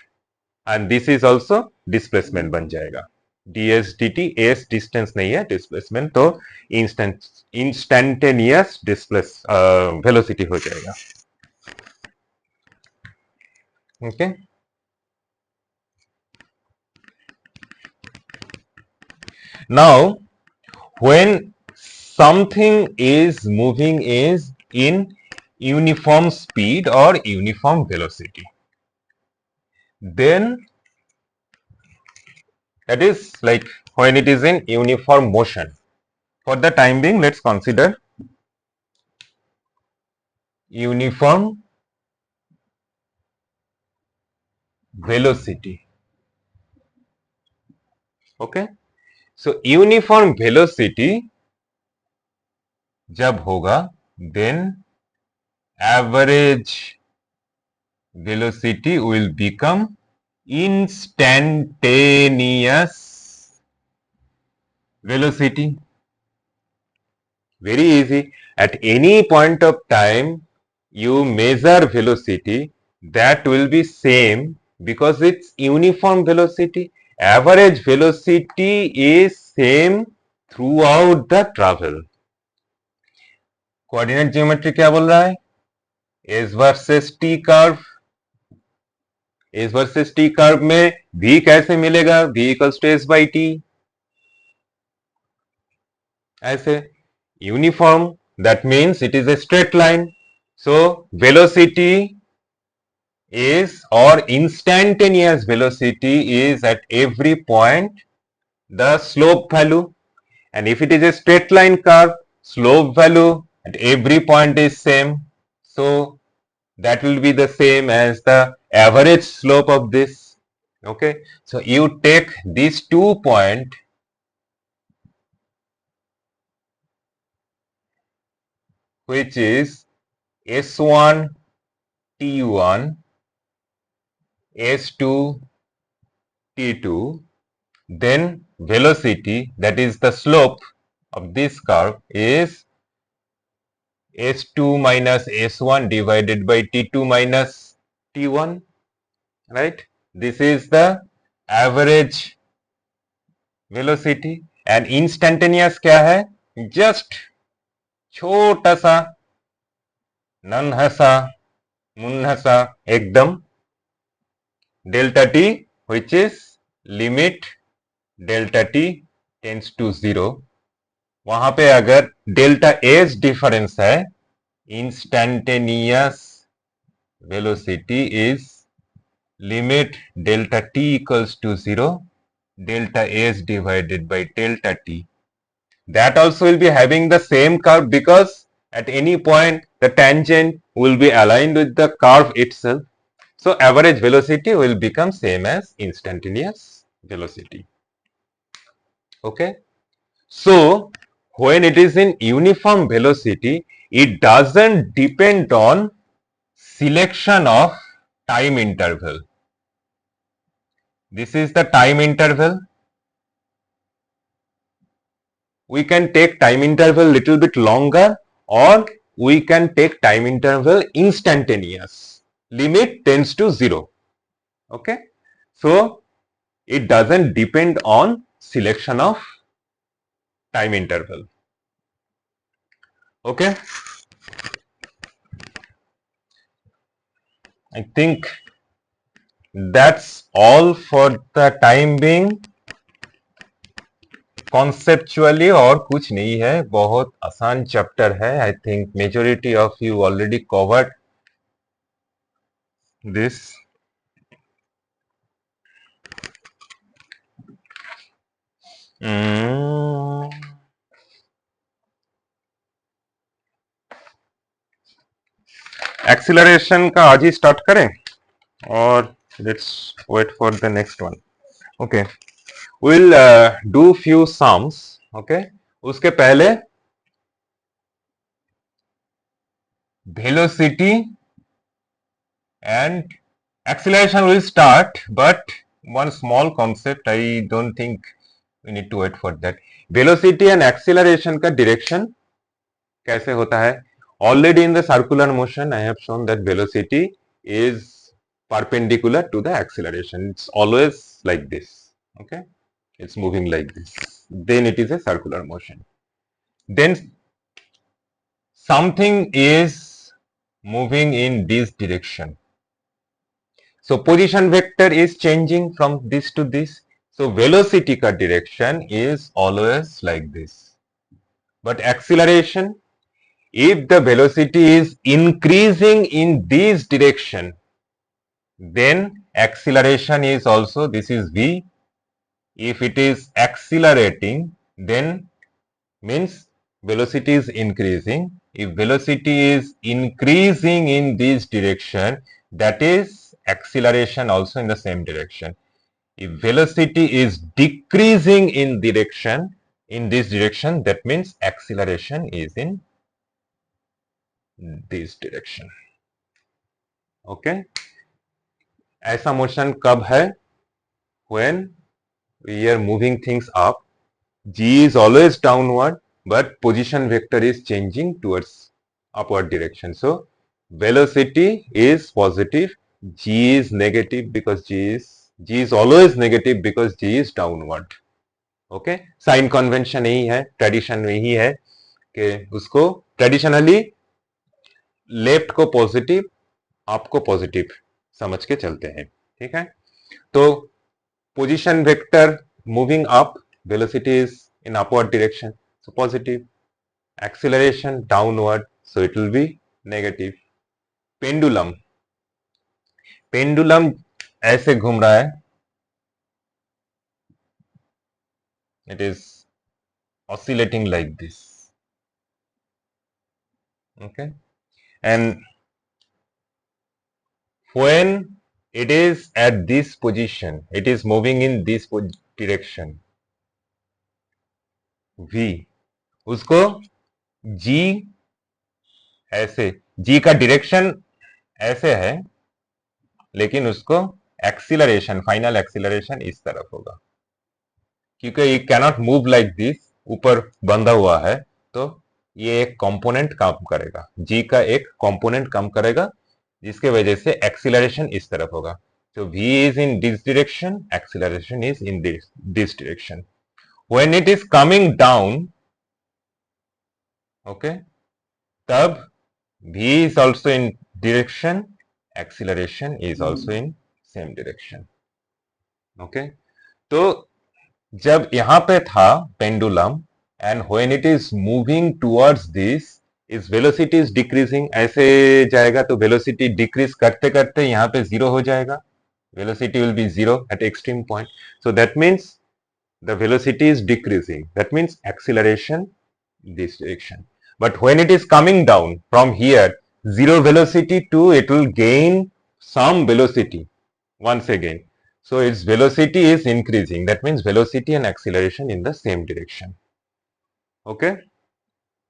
and this is also displacement बन जाएगा. ds dt s डिस्टेंस नहीं है, डिस्प्लेसमेंट, तो इंस्टेंटेनियस डिस्प्लेस वेलोसिटी हो जाएगा. Okay, now when something is moving is in uniform speed or uniform velocity, then that is like when it is in uniform motion. For the time being, let's consider uniform velocity. Okay, so uniform velocity जब होगा, then average velocity will become instantaneous velocity. Very easy. At any point of time you measure velocity, that will be same because it's uniform velocity. Average velocity is same throughout the travel. Coordinate geometry क्या बोल रहा है? S versus T curve. S versus T curve में v कैसे मिलेगा? v equals to S by T. ऐसे uniform, that means it is a straight line. So velocity is, or instantaneous velocity is at every point the slope value, and if it is a straight line curve, slope value at every point is same, so that will be the same as the average slope of this. Okay, so you take these 2 points which is S1 T1, S2 T2, then velocity, that is the slope of this curve, is s2 minus s1 divided by t2 minus t1, right? This is the average velocity. and instantaneous क्या है? just छोटा सा नन्हा सा मुन्ना सा एकदम delta t, which is limit delta t tends to 0. वहां पे अगर डेल्टा एज डिफरेंस है, instantaneous velocity is limit delta t equals to 0, delta s divided by delta t. That also will be having the same curve because at any point the tangent will be aligned with the curve itself. So average velocity will become same as instantaneous velocity. Okay. So when it is in uniform velocity, it doesn't depend on selection of time interval. This is the time interval. We can take time interval little bit longer, or we can take time interval instantaneous. Limit tends to 0. Okay. So it doesn't depend on selection of time interval. Okay. I think that's all for the time being. Conceptually और कुछ नहीं है, बहुत आसान chapter है. I think majority of you already covered this. Acceleration का आज ही स्टार्ट करें और let's wait for the next one. Okay, will do few sums. Okay, उसके पहले velocity and acceleration will start, but one small concept, I don't think we need to wait for that. Velocity and acceleration का direction कैसे होता है? Already in the circular motion I have shown that velocity is perpendicular to the acceleration. It's always like this. Okay, it's moving like this. Then it is a circular motion. Then something is moving in this direction. So position vector is changing from this to this. So velocity ka direction is always like this. But acceleration, if the velocity is increasing in this direction, then acceleration is also, this is v. If it is accelerating, then means velocity is increasing. If velocity is increasing in this direction, that is acceleration also in the same direction. If velocity is decreasing in direction, in this direction, that means acceleration is in this direction. Okay, ऐसा motion कब है? When we are moving things up, g is always downward, but position vector is changing towards upward direction. So velocity is positive, g is negative because g is always negative because g is downward. Okay, sign convention यही है, tradition यही है कि उसको traditionally left को positive, up को positive समझ के चलते हैं. ठीक है, तो position vector moving up, velocity is in upward direction, so positive. Acceleration downward, so it will be negative. Pendulum, pendulum ऐसे घूम रहा है, it is oscillating like this. Okay, and when it is at this position, it is moving in this direction, v, उसको g ऐसे, g का direction ऐसे है, लेकिन उसको एक्सीलरेशन, फाइनल एक्सीलरेशन इस तरफ होगा. क्योंकि ये कैनॉट मूव लाइक दिस, ऊपर बंधा हुआ है, तो ये एक कंपोनेंट काम करेगा, जी का एक कंपोनेंट काम करेगा, जिसके वजह से एक्सीलरेशन इस तरफ होगा। तो v is in this direction, acceleration is in this direction. When it is coming down, okay, तब v is also in direction, acceleration is also in same direction. Okay, तो जब यहां पे था pendulum, and when it is moving towards this, इस velocity is decreasing, ऐसे जाएगा तो वेलोसिटी डिक्रीज करते करते यहाँ पे जीरो हो जाएगा, velocity will be zero at extreme point. So that means the velocity is decreasing. That means acceleration this direction. But when it is coming down from here, zero velocity to it will gain some velocity once again. So its velocity is increasing. That means velocity and acceleration in the same direction. Okay.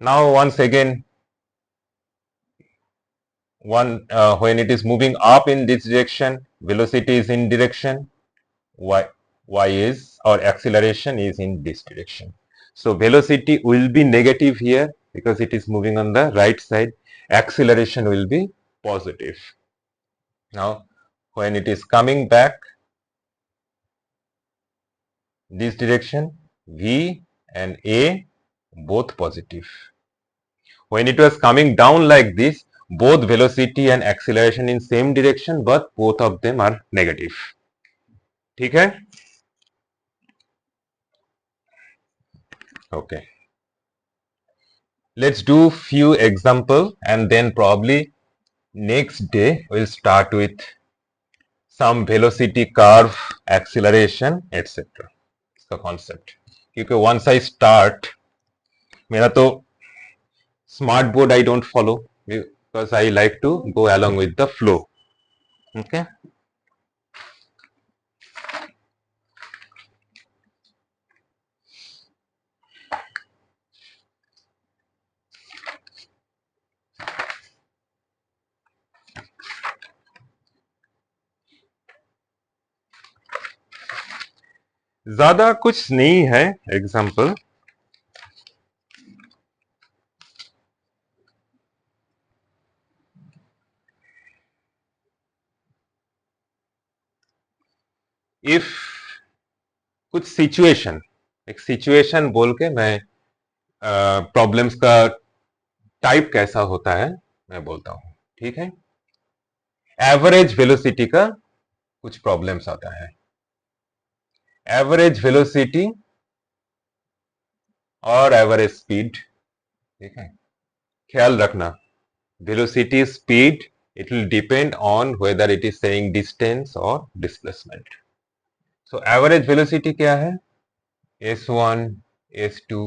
Now once again, when it is moving up in this direction, velocity is in direction. Y is, or acceleration is in this direction. So velocity will be negative here because it is moving on the right side. Acceleration will be positive. Now when it is coming back this direction, V and A both positive. When it was coming down like this, both velocity and acceleration in same direction, but both of them are negative. ठीक है? Okay. Let's do few example, and then probably next day we'll start with some velocity curve, acceleration, etc. इसका concept. क्योंकि once I start, मेरा तो smart board I don't follow because I like to go along with the flow. Okay. ज्यादा कुछ नहीं है example. If कुछ situation, एक सिचुएशन बोल के मैं प्रॉब्लम्स का टाइप कैसा होता है मैं बोलता हूं. ठीक है. एवरेज वेलोसिटी का कुछ प्रॉब्लम्स आता है. एवरेज वेलोसिटी और एवरेज स्पीड. ठीक है. ख्याल रखना, velocity speed it will depend on whether it is saying distance or displacement. So average velocity क्या है? s1, s2,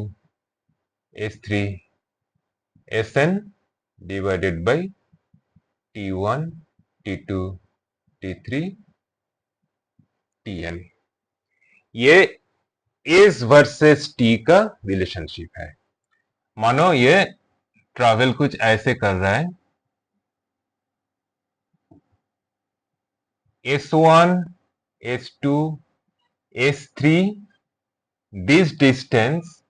s3, sn divided by t1, t2, t3, tn. ये s वर्सेस t का relationship है. मानो ये ट्रैवल कुछ ऐसे कर रहा है. s1, s2, s3, this distance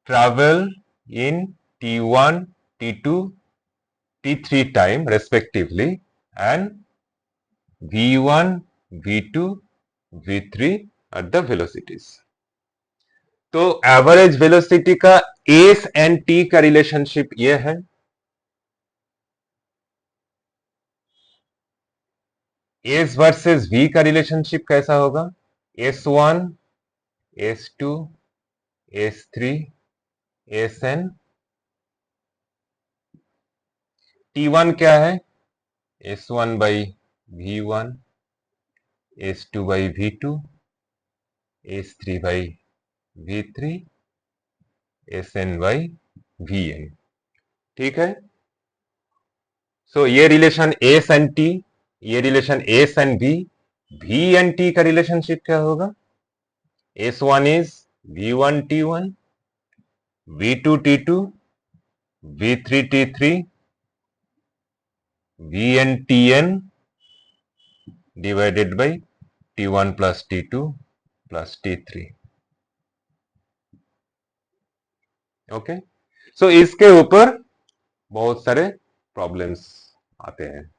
travel in t1, t2, t3 time respectively, and v1, v2, v3 are the velocities. तो एवरेज वेलोसिटी का एस एंड टी का रिलेशनशिप ये है. एस वर्सेस वी का रिलेशनशिप कैसा होगा? s1, s2, s3, sn. t1 क्या है? s1 by v1, s2 by v2, s3 by v3, sn by vn. ठीक है. सो ये रिलेशन एस एंड टी, ये relation s and v. V and t का रिलेशनशिप क्या होगा? s1 is v1 t1, v2 t2, v3 t3, vn tn divided by t1 plus t2 plus t3. ओके, सो इसके ऊपर बहुत सारे प्रॉब्लम्स आते हैं.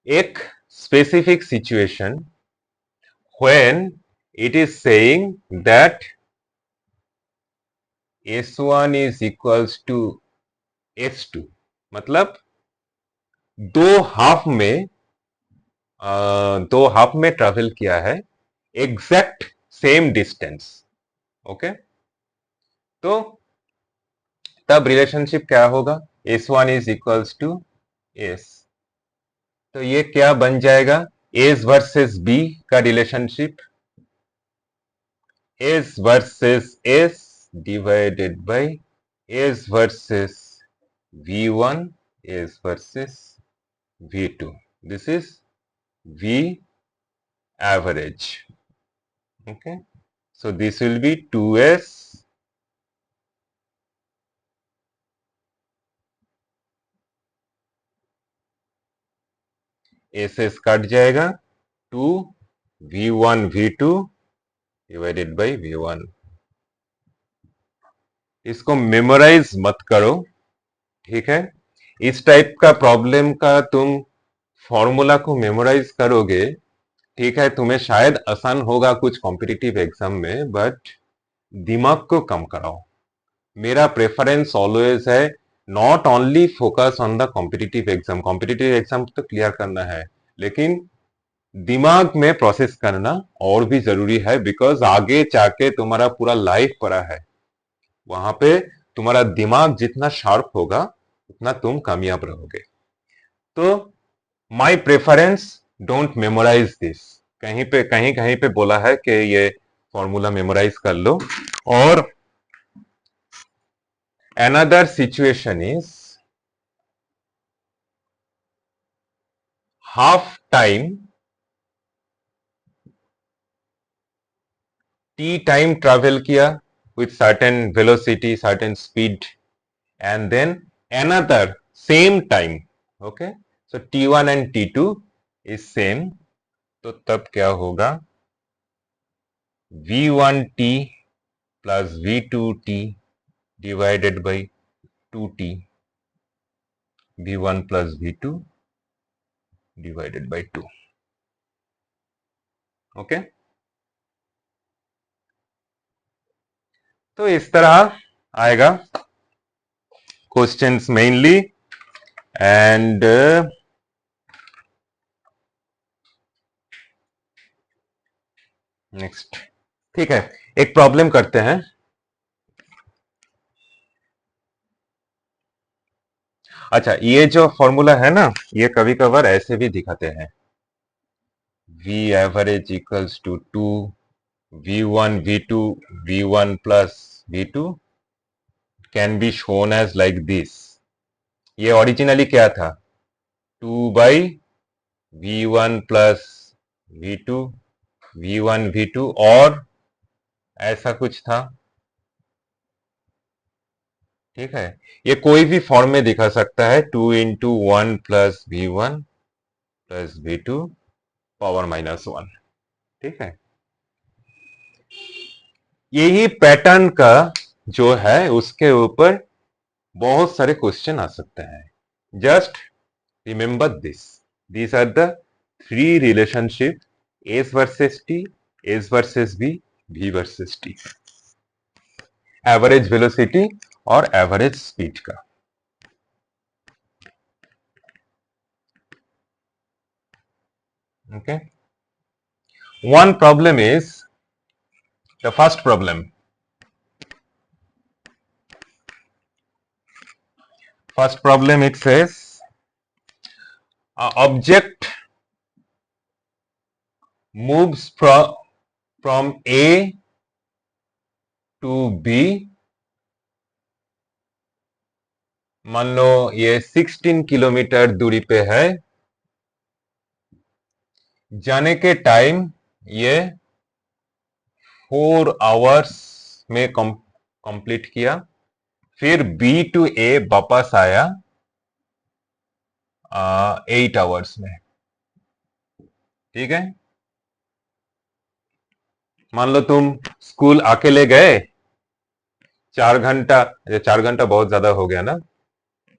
एक specific situation when it is saying that S1 is equals to S2, मतलब दो हाफ में दो हाफ में ट्रेवल किया है एग्जैक्ट सेम डिस्टेंस. ओके, तो तब रिलेशनशिप क्या होगा? S1 is equals to S. तो ये क्या बन जाएगा? एस वर्सेस बी का relationship, s versus S divided by S versus V1, S versus V2. This is V average. Okay, so this will be 2s S S cut जाएगा, 2 V1 V2 divided by V1. इसको memorise मत करो, ठीक है? इस type का problem का तुम फॉर्मूला को मेमोराइज करोगे, ठीक है, तुम्हें शायद आसान होगा कुछ कॉम्पिटिटिव एग्जाम में, बट दिमाग को कम कराओ. मेरा प्रेफरेंस ऑलवेज है not only focus on the competitive exam तो क्लियर करना है, लेकिन दिमाग में प्रोसेस करना और भी जरूरी है, बिकॉज आगे जाके तुम्हारा पूरा लाइफ पड़ा है. वहां पे तुम्हारा दिमाग जितना शार्प होगा उतना तुम कामयाब रहोगे. तो my preference, don't memorise this. कहीं कहीं पे बोला है कि ये फॉर्मूला मेमोराइज कर लो. और another situation is half time t time travel किया with certain velocity, certain speed, and then another same time. Okay, so t1 and t2 is same. तो तब क्या होगा? v1t plus v2t divided by 2t, v1 plus v2 divided by 2. Okay, तो इस तरह आएगा questions mainly. And next, ठीक है, एक प्रॉब्लम करते हैं. अच्छा, ये जो फॉर्मूला है ना, ये कभी कभार ऐसे भी दिखाते हैं. V average equals to 2 V1 V2 V1 plus V2 can be shown as like this. ये ओरिजिनली क्या था? 2 by V1 plus V2 V1 V2, और ऐसा कुछ था, ठीक है? ये कोई भी फॉर्म में दिखा सकता है, 2 into 1 plus V1 plus V2 power -1, ठीक है? यही पैटर्न का जो है उसके ऊपर बहुत सारे क्वेश्चन आ सकते हैं. Just remember this are the three relationship, s versus t, s versus b, v versus t, average velocity और एवरेज स्पीड का. Okay, one problem is the first problem. First problem, it says a object moves from A to B. मान लो ये 16 kilometre दूरी पे है. जाने के time ये 4 आवर्स में कंप्लीट किया. फिर B टू A वापस आया 8 आवर्स में, ठीक है? मान लो तुम स्कूल अकेले गए, 4 घंटा, 4 घंटा बहुत ज्यादा हो गया ना,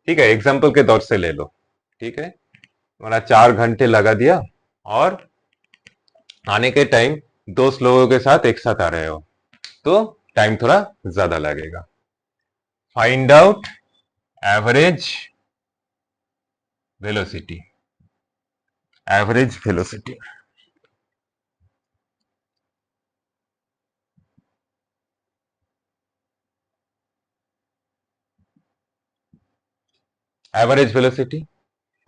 ठीक है, एग्जाम्पल के तौर से ले लो, ठीक है, हमारा 4 घंटे लगा दिया, और आने के टाइम दोस्त लोगों के साथ एक साथ आ रहे हो, तो टाइम थोड़ा ज्यादा लगेगा। Find out average velocity, average velocity,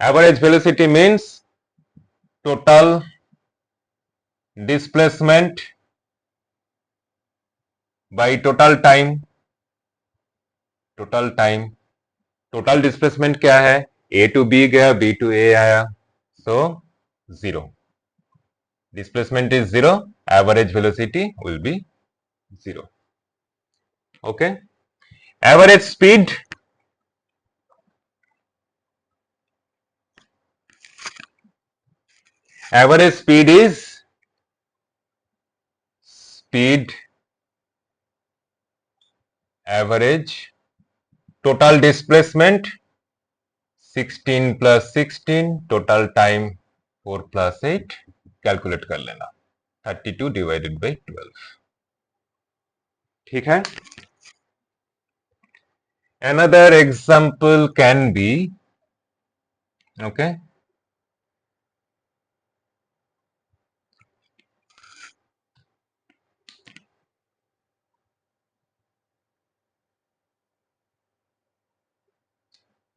average velocity means total displacement by total time, total displacement क्या है, ए टू बी गया, बी टू ए आया, so zero, displacement is zero, average velocity will be zero. Okay, average speed, average speed is speed average total displacement 16 plus 16, total time 4 plus 8, calculate कर लेना, 32 divided by 12, ठीक है। Another example can be, okay,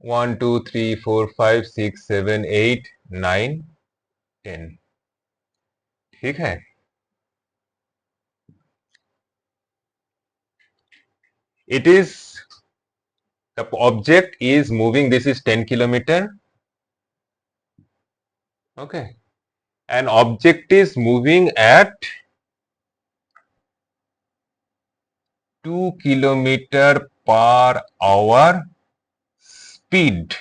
one, two, three, four, five, six, seven, 8, 9, 10, ठीक है। It is, the object is moving, this is 10 kilometer, okay, an object is moving at 2 kilometer per hour speed,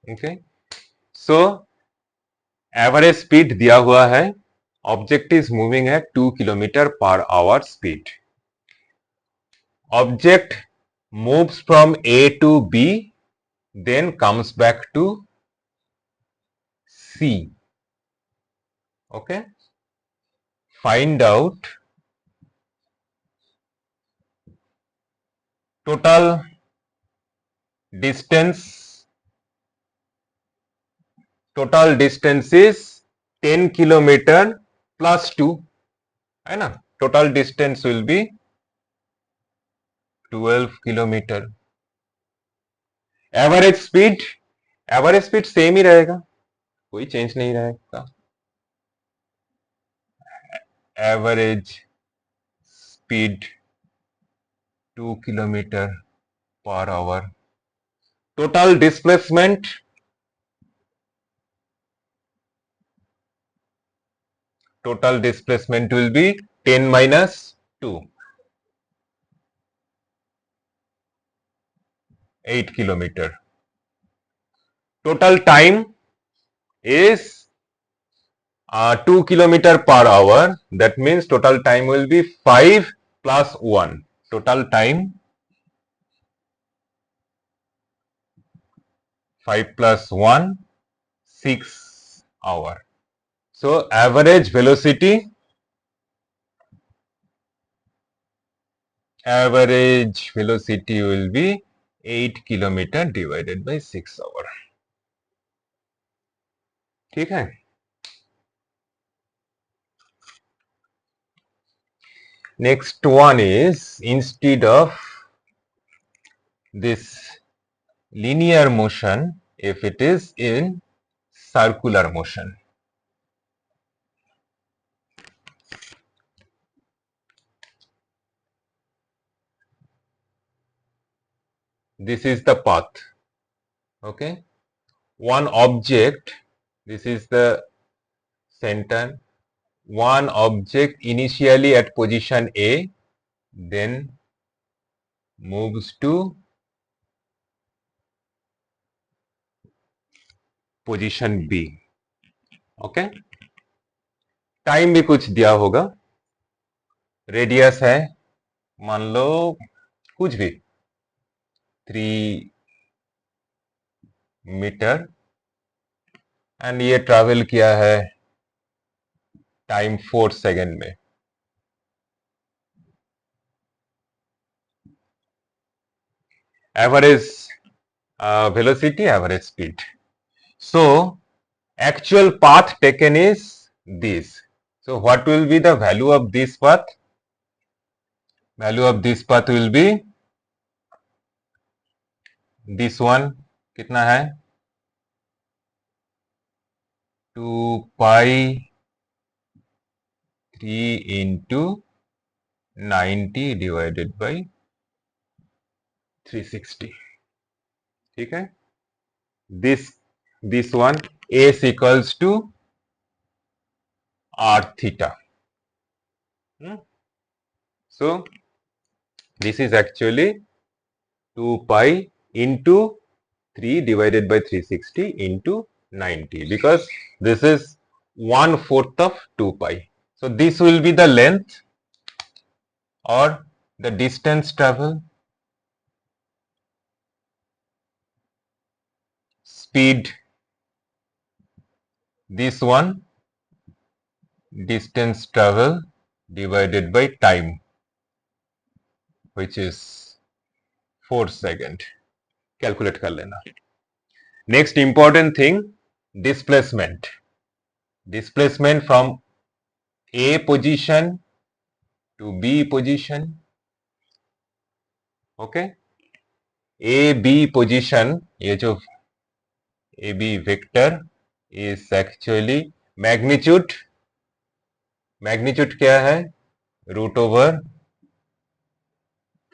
okay, so average speed दिया हुआ है, object is moving है 2 kilometre per hour speed, object moves from A to B, then comes back to C. Okay, find out total distance, total distance is 10 kilometer plus 2, है ना, total distance will be 12 kilometer, average speed same ही रहेगा, कोई change नहीं रहेगा, average speed 2 kilometer per hour, total displacement will be 10 minus 2, 8 kilometer, total time is 2 kilometer per hour, that means total time will be 5 plus 1, total time 5 plus 1, 6 hour, so average velocity will be 8 kilometer divided by 6 hour, ठीक है। Next one is, instead of this linear motion, if it is in circular motion, this is the path, okay, one object, this is the center, one object initially at position A, then moves to position B, okay, time भी कुछ दिया होगा, radius है मान लो कुछ भी 3 metre and ये travel किया है टाइम 4 सेकेंड में. Average velocity, average speed. So actual path taken is this. So what will be the value of this path? Value of this path will be this one. कितना है 2 pi 3 into 90 divided by 360. ठीक है. This one s equals to r theta. So this is actually 2 pi into 3 divided by 360 into 90, because this is 1/4 of 2 pi. So this will be the length or the distance travel. Speed, this one, distance travel divided by time, which is 4 second. Calculate कर लेना. Next important thing, displacement. Displacement from A position to B position. Okay. A B position, ये जो A B vector is actually magnitude. Magnitude क्या है? Root over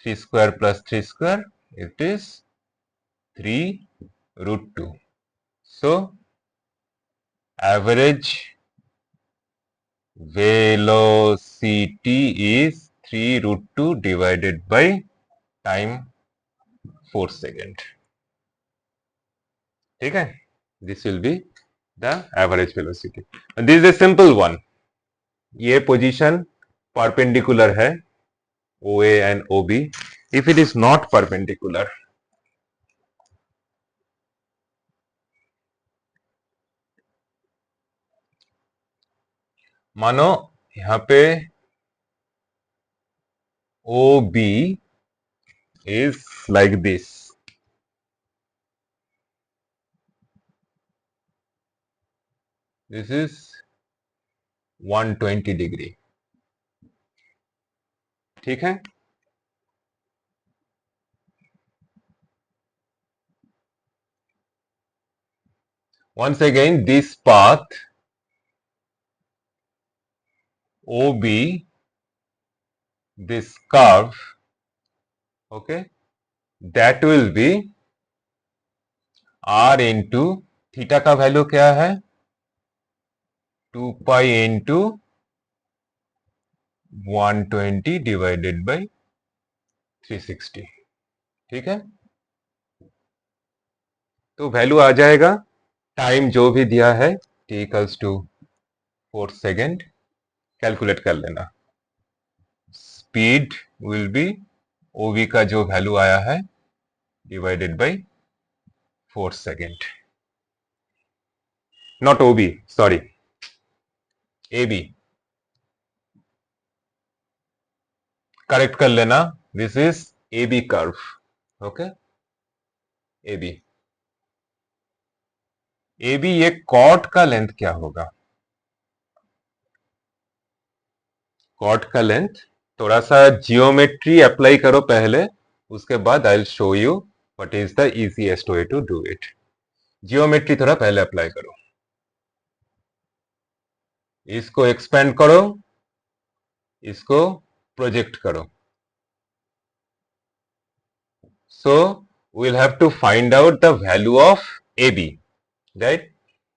3 square plus 3 square. It is 3 root 2. So average velocity is 3 root 2 divided by time 4 second. ठीक है. This will be the average velocity. And this is a simple one. ये position perpendicular है OA and OB. If it is not perpendicular, मानो यहाँ पे OB is like this. This is 120 degree. ठीक है. Once again, this path OB, this curve, okay, that will be R into theta का value क्या है 2 pi into 120 divided by 360. ठीक है. तो वैल्यू आ जाएगा. टाइम जो भी दिया है t equals to 4 second. Calculate कर लेना. स्पीड विल बी OV का जो वैल्यू आया है divided by 4 second. Not OB, sorry, AB. Correct कर लेना. This is AB curve. Okay. AB. AB ये कॉर्ड का लेंथ क्या होगा? कॉर्ड का लेंथ थोड़ा सा जियोमेट्री अप्लाई करो पहले, उसके बाद I will show you what is the easiest way to do it. Geometry थोड़ा पहले अप्लाई करो. इसको एक्सपेंड करो, इसको प्रोजेक्ट करो. So we'll have to find out the value of AB, right?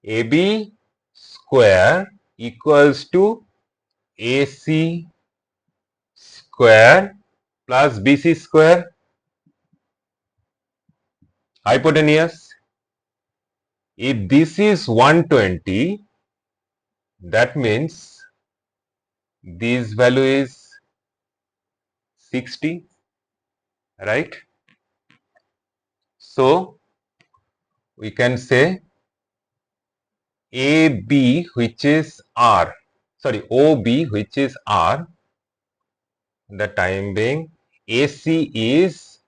AB square equals to AC square plus BC square. Hypotenuse. If this is 120, that means this value is 60, right? So we can say AB, which is R, sorry, OB, which is R, the time being, AC is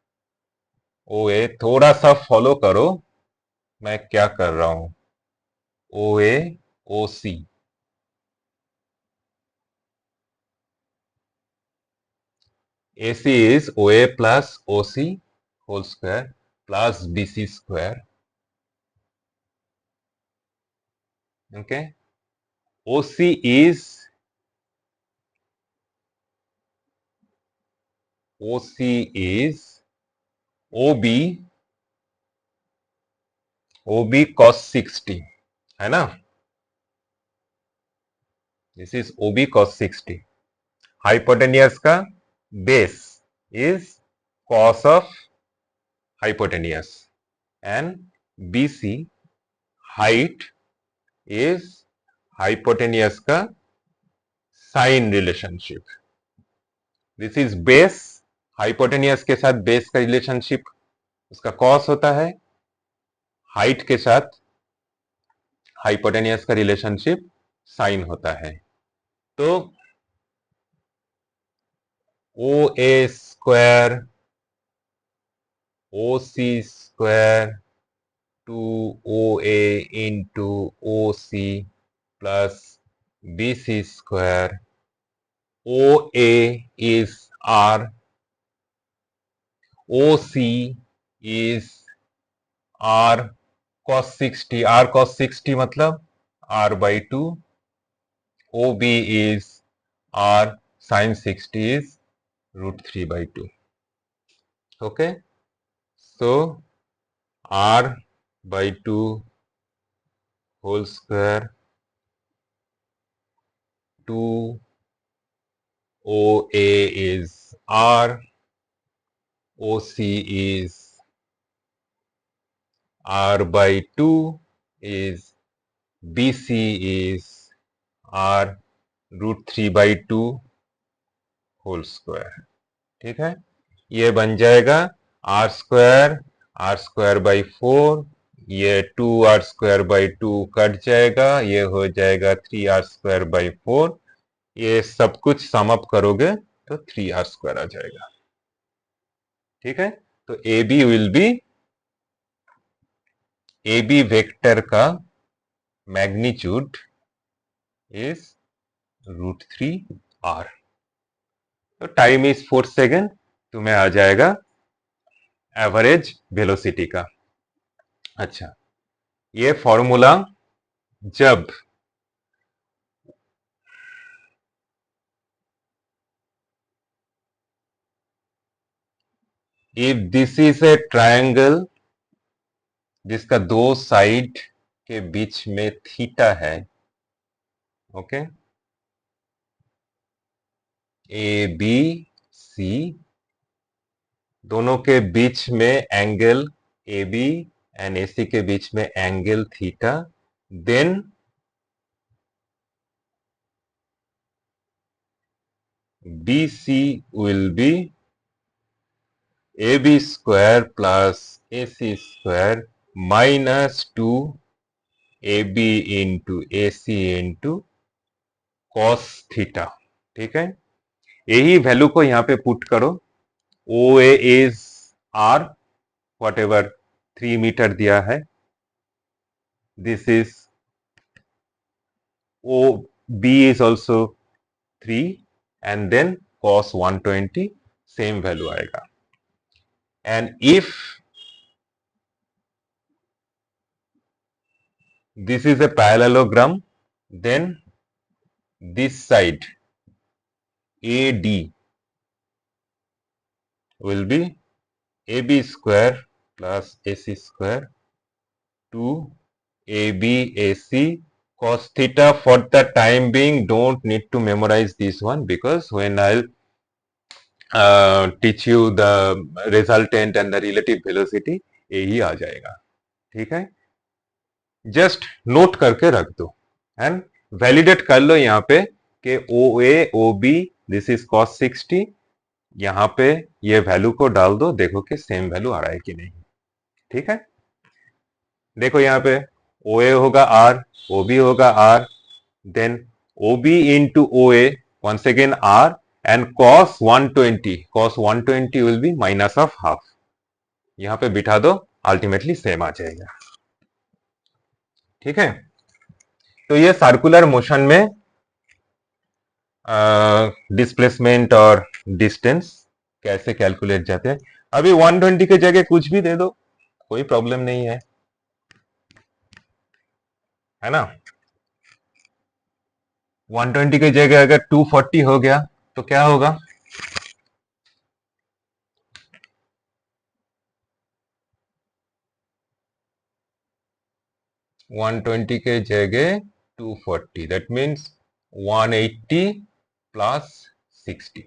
OA. थोड़ा सा follow करो मैं क्या कर रहा हूं. OA OC, AC is OA plus OC whole square plus BC square. Okay, OC is OB cos 60, है ना. This is OB cos 60. Hypotenuse का base is cos of hypotenuse and BC height is hypotenuse का sine relationship. This is base. Hypotenuse के साथ base का relationship उसका cos होता है. हाइट के साथ हाइपोटेनियस का रिलेशनशिप साइन होता है. तो O A square O C square two O A into O C plus B C square. O A is R, O C is R cos 60. R cos 60 मतलब R by 2. OB is R sin 60 is root 3 by 2. Okay, so R by 2 whole square 2 OA is R, OC is R by 2 is BC is R root 3 by 2 whole square. ठीक है, ये बन जाएगा are square by 4. ये 2r² by 2 cut जाएगा, ये हो जाएगा 3r² बाई 4. ये सब कुछ सम अप करोगे तो 3r² आ जाएगा. ठीक है, तो AB will be, AB vector का मैग्नीट्यूड इज रूट 3r. तो टाइम इज 4 सेकेंड. तुम्हें आ जाएगा एवरेज वेलोसिटी का. अच्छा, ये फॉर्मूला जब if this is a triangle जिसका दो साइड के बीच में थीटा है. ओके, ए बी सी, दोनों के बीच में angle A B and A C के बीच में angle theta. Then B C will be A B square plus A C square minus 2 A B into A C into cos theta. ठीक है, यही वैल्यू को यहां पे पुट करो. O A is R, whatever 3 meter दिया है. This is O B is also 3 and then cos 120, same value आएगा. And if this is a parallelogram, then this side AD will be AB square plus AC square 2 AB AC cos theta. For the time being, don't need to memorize this one because when I'll teach you the resultant and the relative velocity, यही आ जाएगा. ठीक है, just note करके रख दो and validate कर लो यहाँ पे कि O A O B this is cos 60 यहां पे ये वैल्यू को डाल दो, देखो कि सेम वैल्यू आ रहा है कि नहीं। ठीक है, देखो यहाँ पे ओ ए होगा आर, ओ बी होगा R, then O B into O A once again r, and cos 120 will be minus of half। यहां पे बिठा दो, अल्टीमेटली सेम आ जाएगा। ठीक है, तो ये सर्कुलर मोशन में डिस्प्लेसमेंट और डिस्टेंस कैसे कैलकुलेट जाते हैं। अभी 120 के जगह कुछ भी दे दो, कोई प्रॉब्लम नहीं है ना। 120 की जगह अगर 240 हो गया तो क्या होगा? वन ट्वेंटी के जगह 240, दैट मीन्स 180 प्लस 60।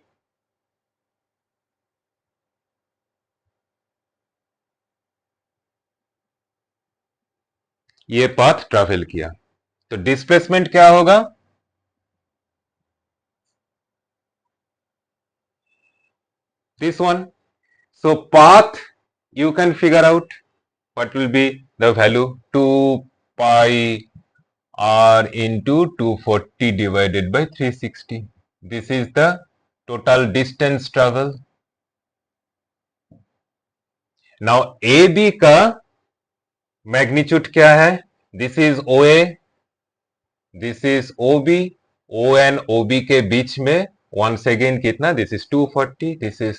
ये पाथ ट्रैवल किया, तो डिस्प्लेसमेंट क्या होगा? This one. So path, you can figure out what will be the value, 2 pi r into 240 divided by 360. This is the total distance travel. Now AB का magnitude क्या है? This is OA, this is OB, O and OB के बीच में once again कितना? This is 240, this is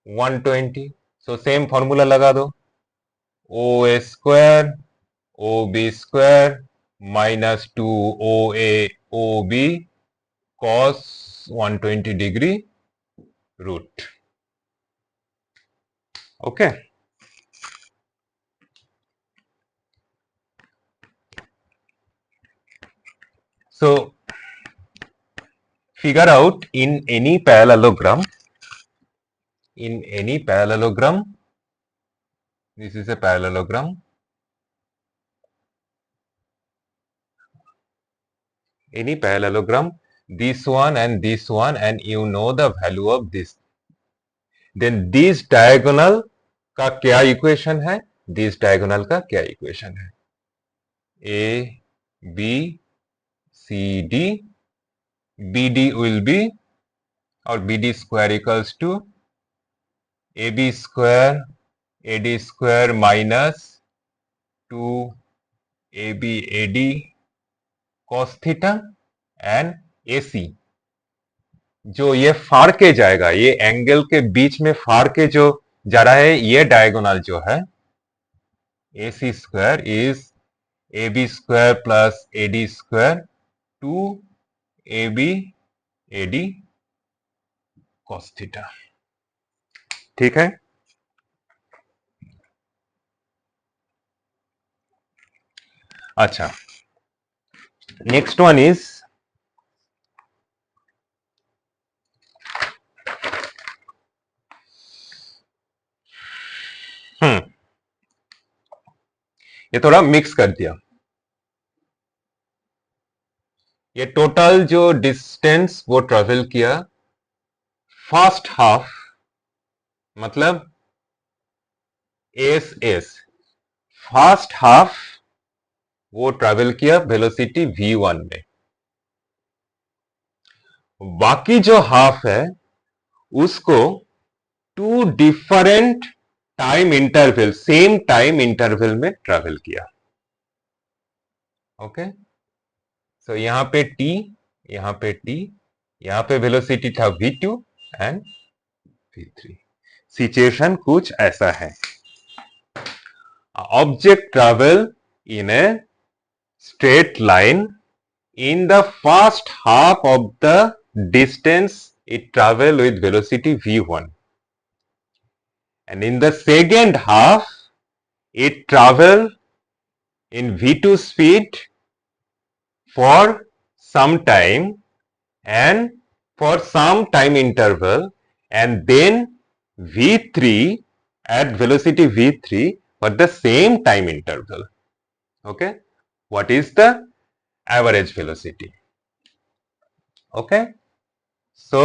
120। So same formula लगा दो, OA square OB square minus 2OA OB cos 120 degree root. Okay, so figure out in any parallelogram, this is a parallelogram, any parallelogram, this one and this one, and you know the value of this, then this diagonal का क्या equation है? this diagonal का क्या equation है? A B C D, BD will be, or BD square equals to AB square AD square minus 2 AB AD cos theta and AC। जो ये फाड़ के जाएगा, ये एंगल के बीच में फाड़ के जो जा रहा है, ये डायगोनल जो है AC square is AB square plus AD square 2 AB AD cos theta. ठीक है, अच्छा, नेक्स्ट वन इज ये थोड़ा मिक्स कर दिया। ये टोटल जो डिस्टेंस वो ट्रेवल किया, फर्स्ट हाफ मतलब एस फर्स्ट हाफ वो ट्रेवल किया वेलोसिटी v1 में, बाकी जो हाफ है उसको two different time interval, same time interval में ट्रेवल किया। ओके, सो यहां पे t, यहां पे t, यहां पे वेलोसिटी था v2 एंड v3। सिचुएशन कुछ ऐसा है, object travel in A straight line in the first half of the distance it travel with velocity v1, and in the second half it travel in v2 speed for some time and for some time interval, and then v3 at velocity v3 for the same time interval. Okay, what is the average velocity? Okay, so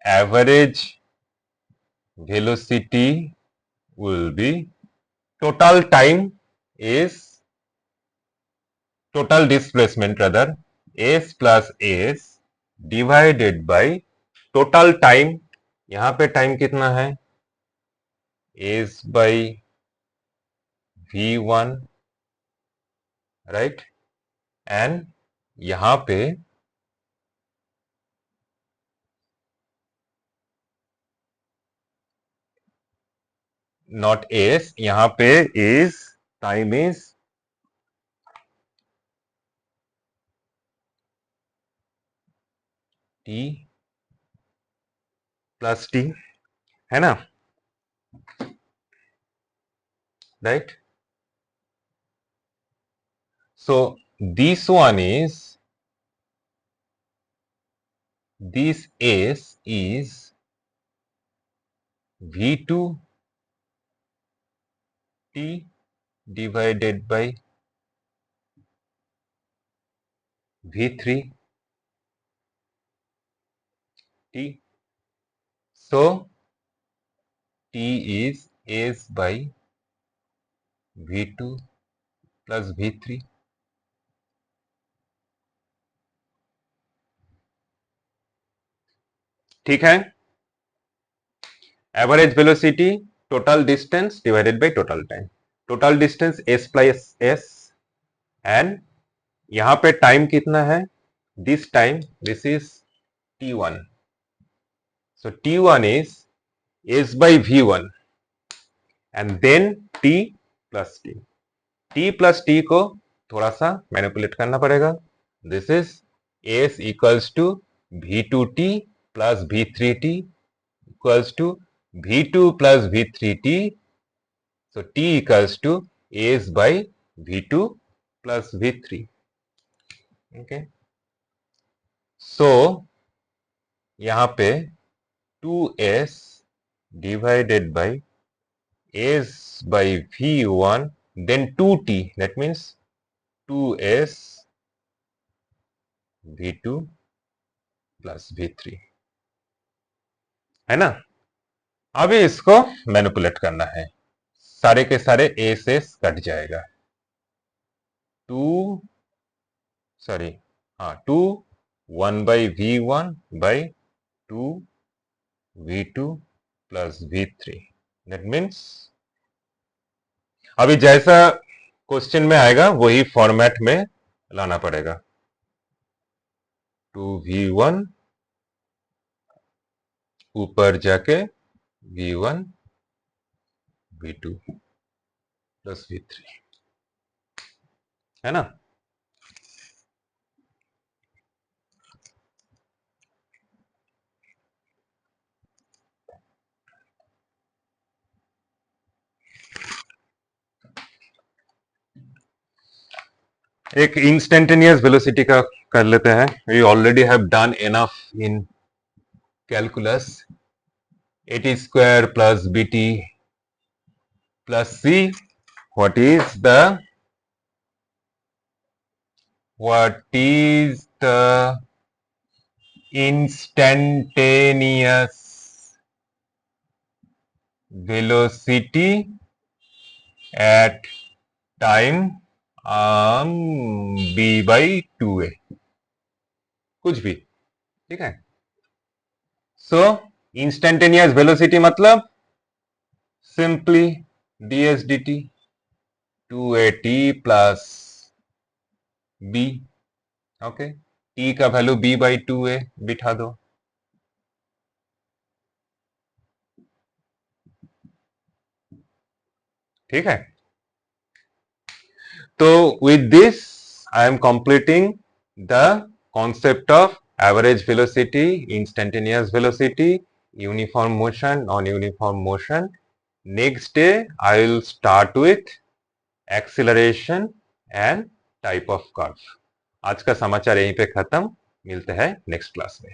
average velocity will be total time is total displacement rather s plus s divided by total time. यहां पे time कितना है s by v1 right and यहां पे not S, यहां पे is time is T plus T, है ना, right. So this one is, this s is v2 t divided by v3 t. So t is s by v2 plus v3. ठीक है. Average velocity total distance divided by total time. Total distance s plus s and यहां पे time कितना है, this time, this is t1. So t1 is s by v1 and then t plus t. t plus t को थोड़ा सा manipulate करना पड़ेगा. This is s equals to v2t plus v3t equals to v2 plus v3t. So t equals to s by v2 plus v3. Okay. So यहाँ पे 2s divided by s by v1 then 2t, that means 2s v2 plus v3, है ना. अभी इसको manipulate करना है, सारे के सारे एस एस कट जाएगा. 2 सॉरी हाँ 2 1 by v1 by 2 v2 plus v3. That means अभी जैसा क्वेश्चन में आएगा वही फॉर्मेट में लाना पड़ेगा. 2v1 ऊपर जाके v1 v2 plus v3, है ना. एक इंस्टेंटेनियस वेलोसिटी का कर लेते हैं. We already have done enough in calculus. at square plus bt plus c. What is the instantaneous velocity at time b by 2a, कुछ भी, ठीक है. सो इंस्टेंटेनियस वेलोसिटी मतलब simply ds dt 2at plus b. Okay, t का value b by 2a बिठा दो. ठीक है. तो with this I am completing the concept of average velocity, instantaneous velocity, uniform motion, non-uniform motion. Next day I will start with acceleration and type of curve. आज का समाचार यहीं पे खत्म. मिलते हैं नेक्स्ट क्लास में.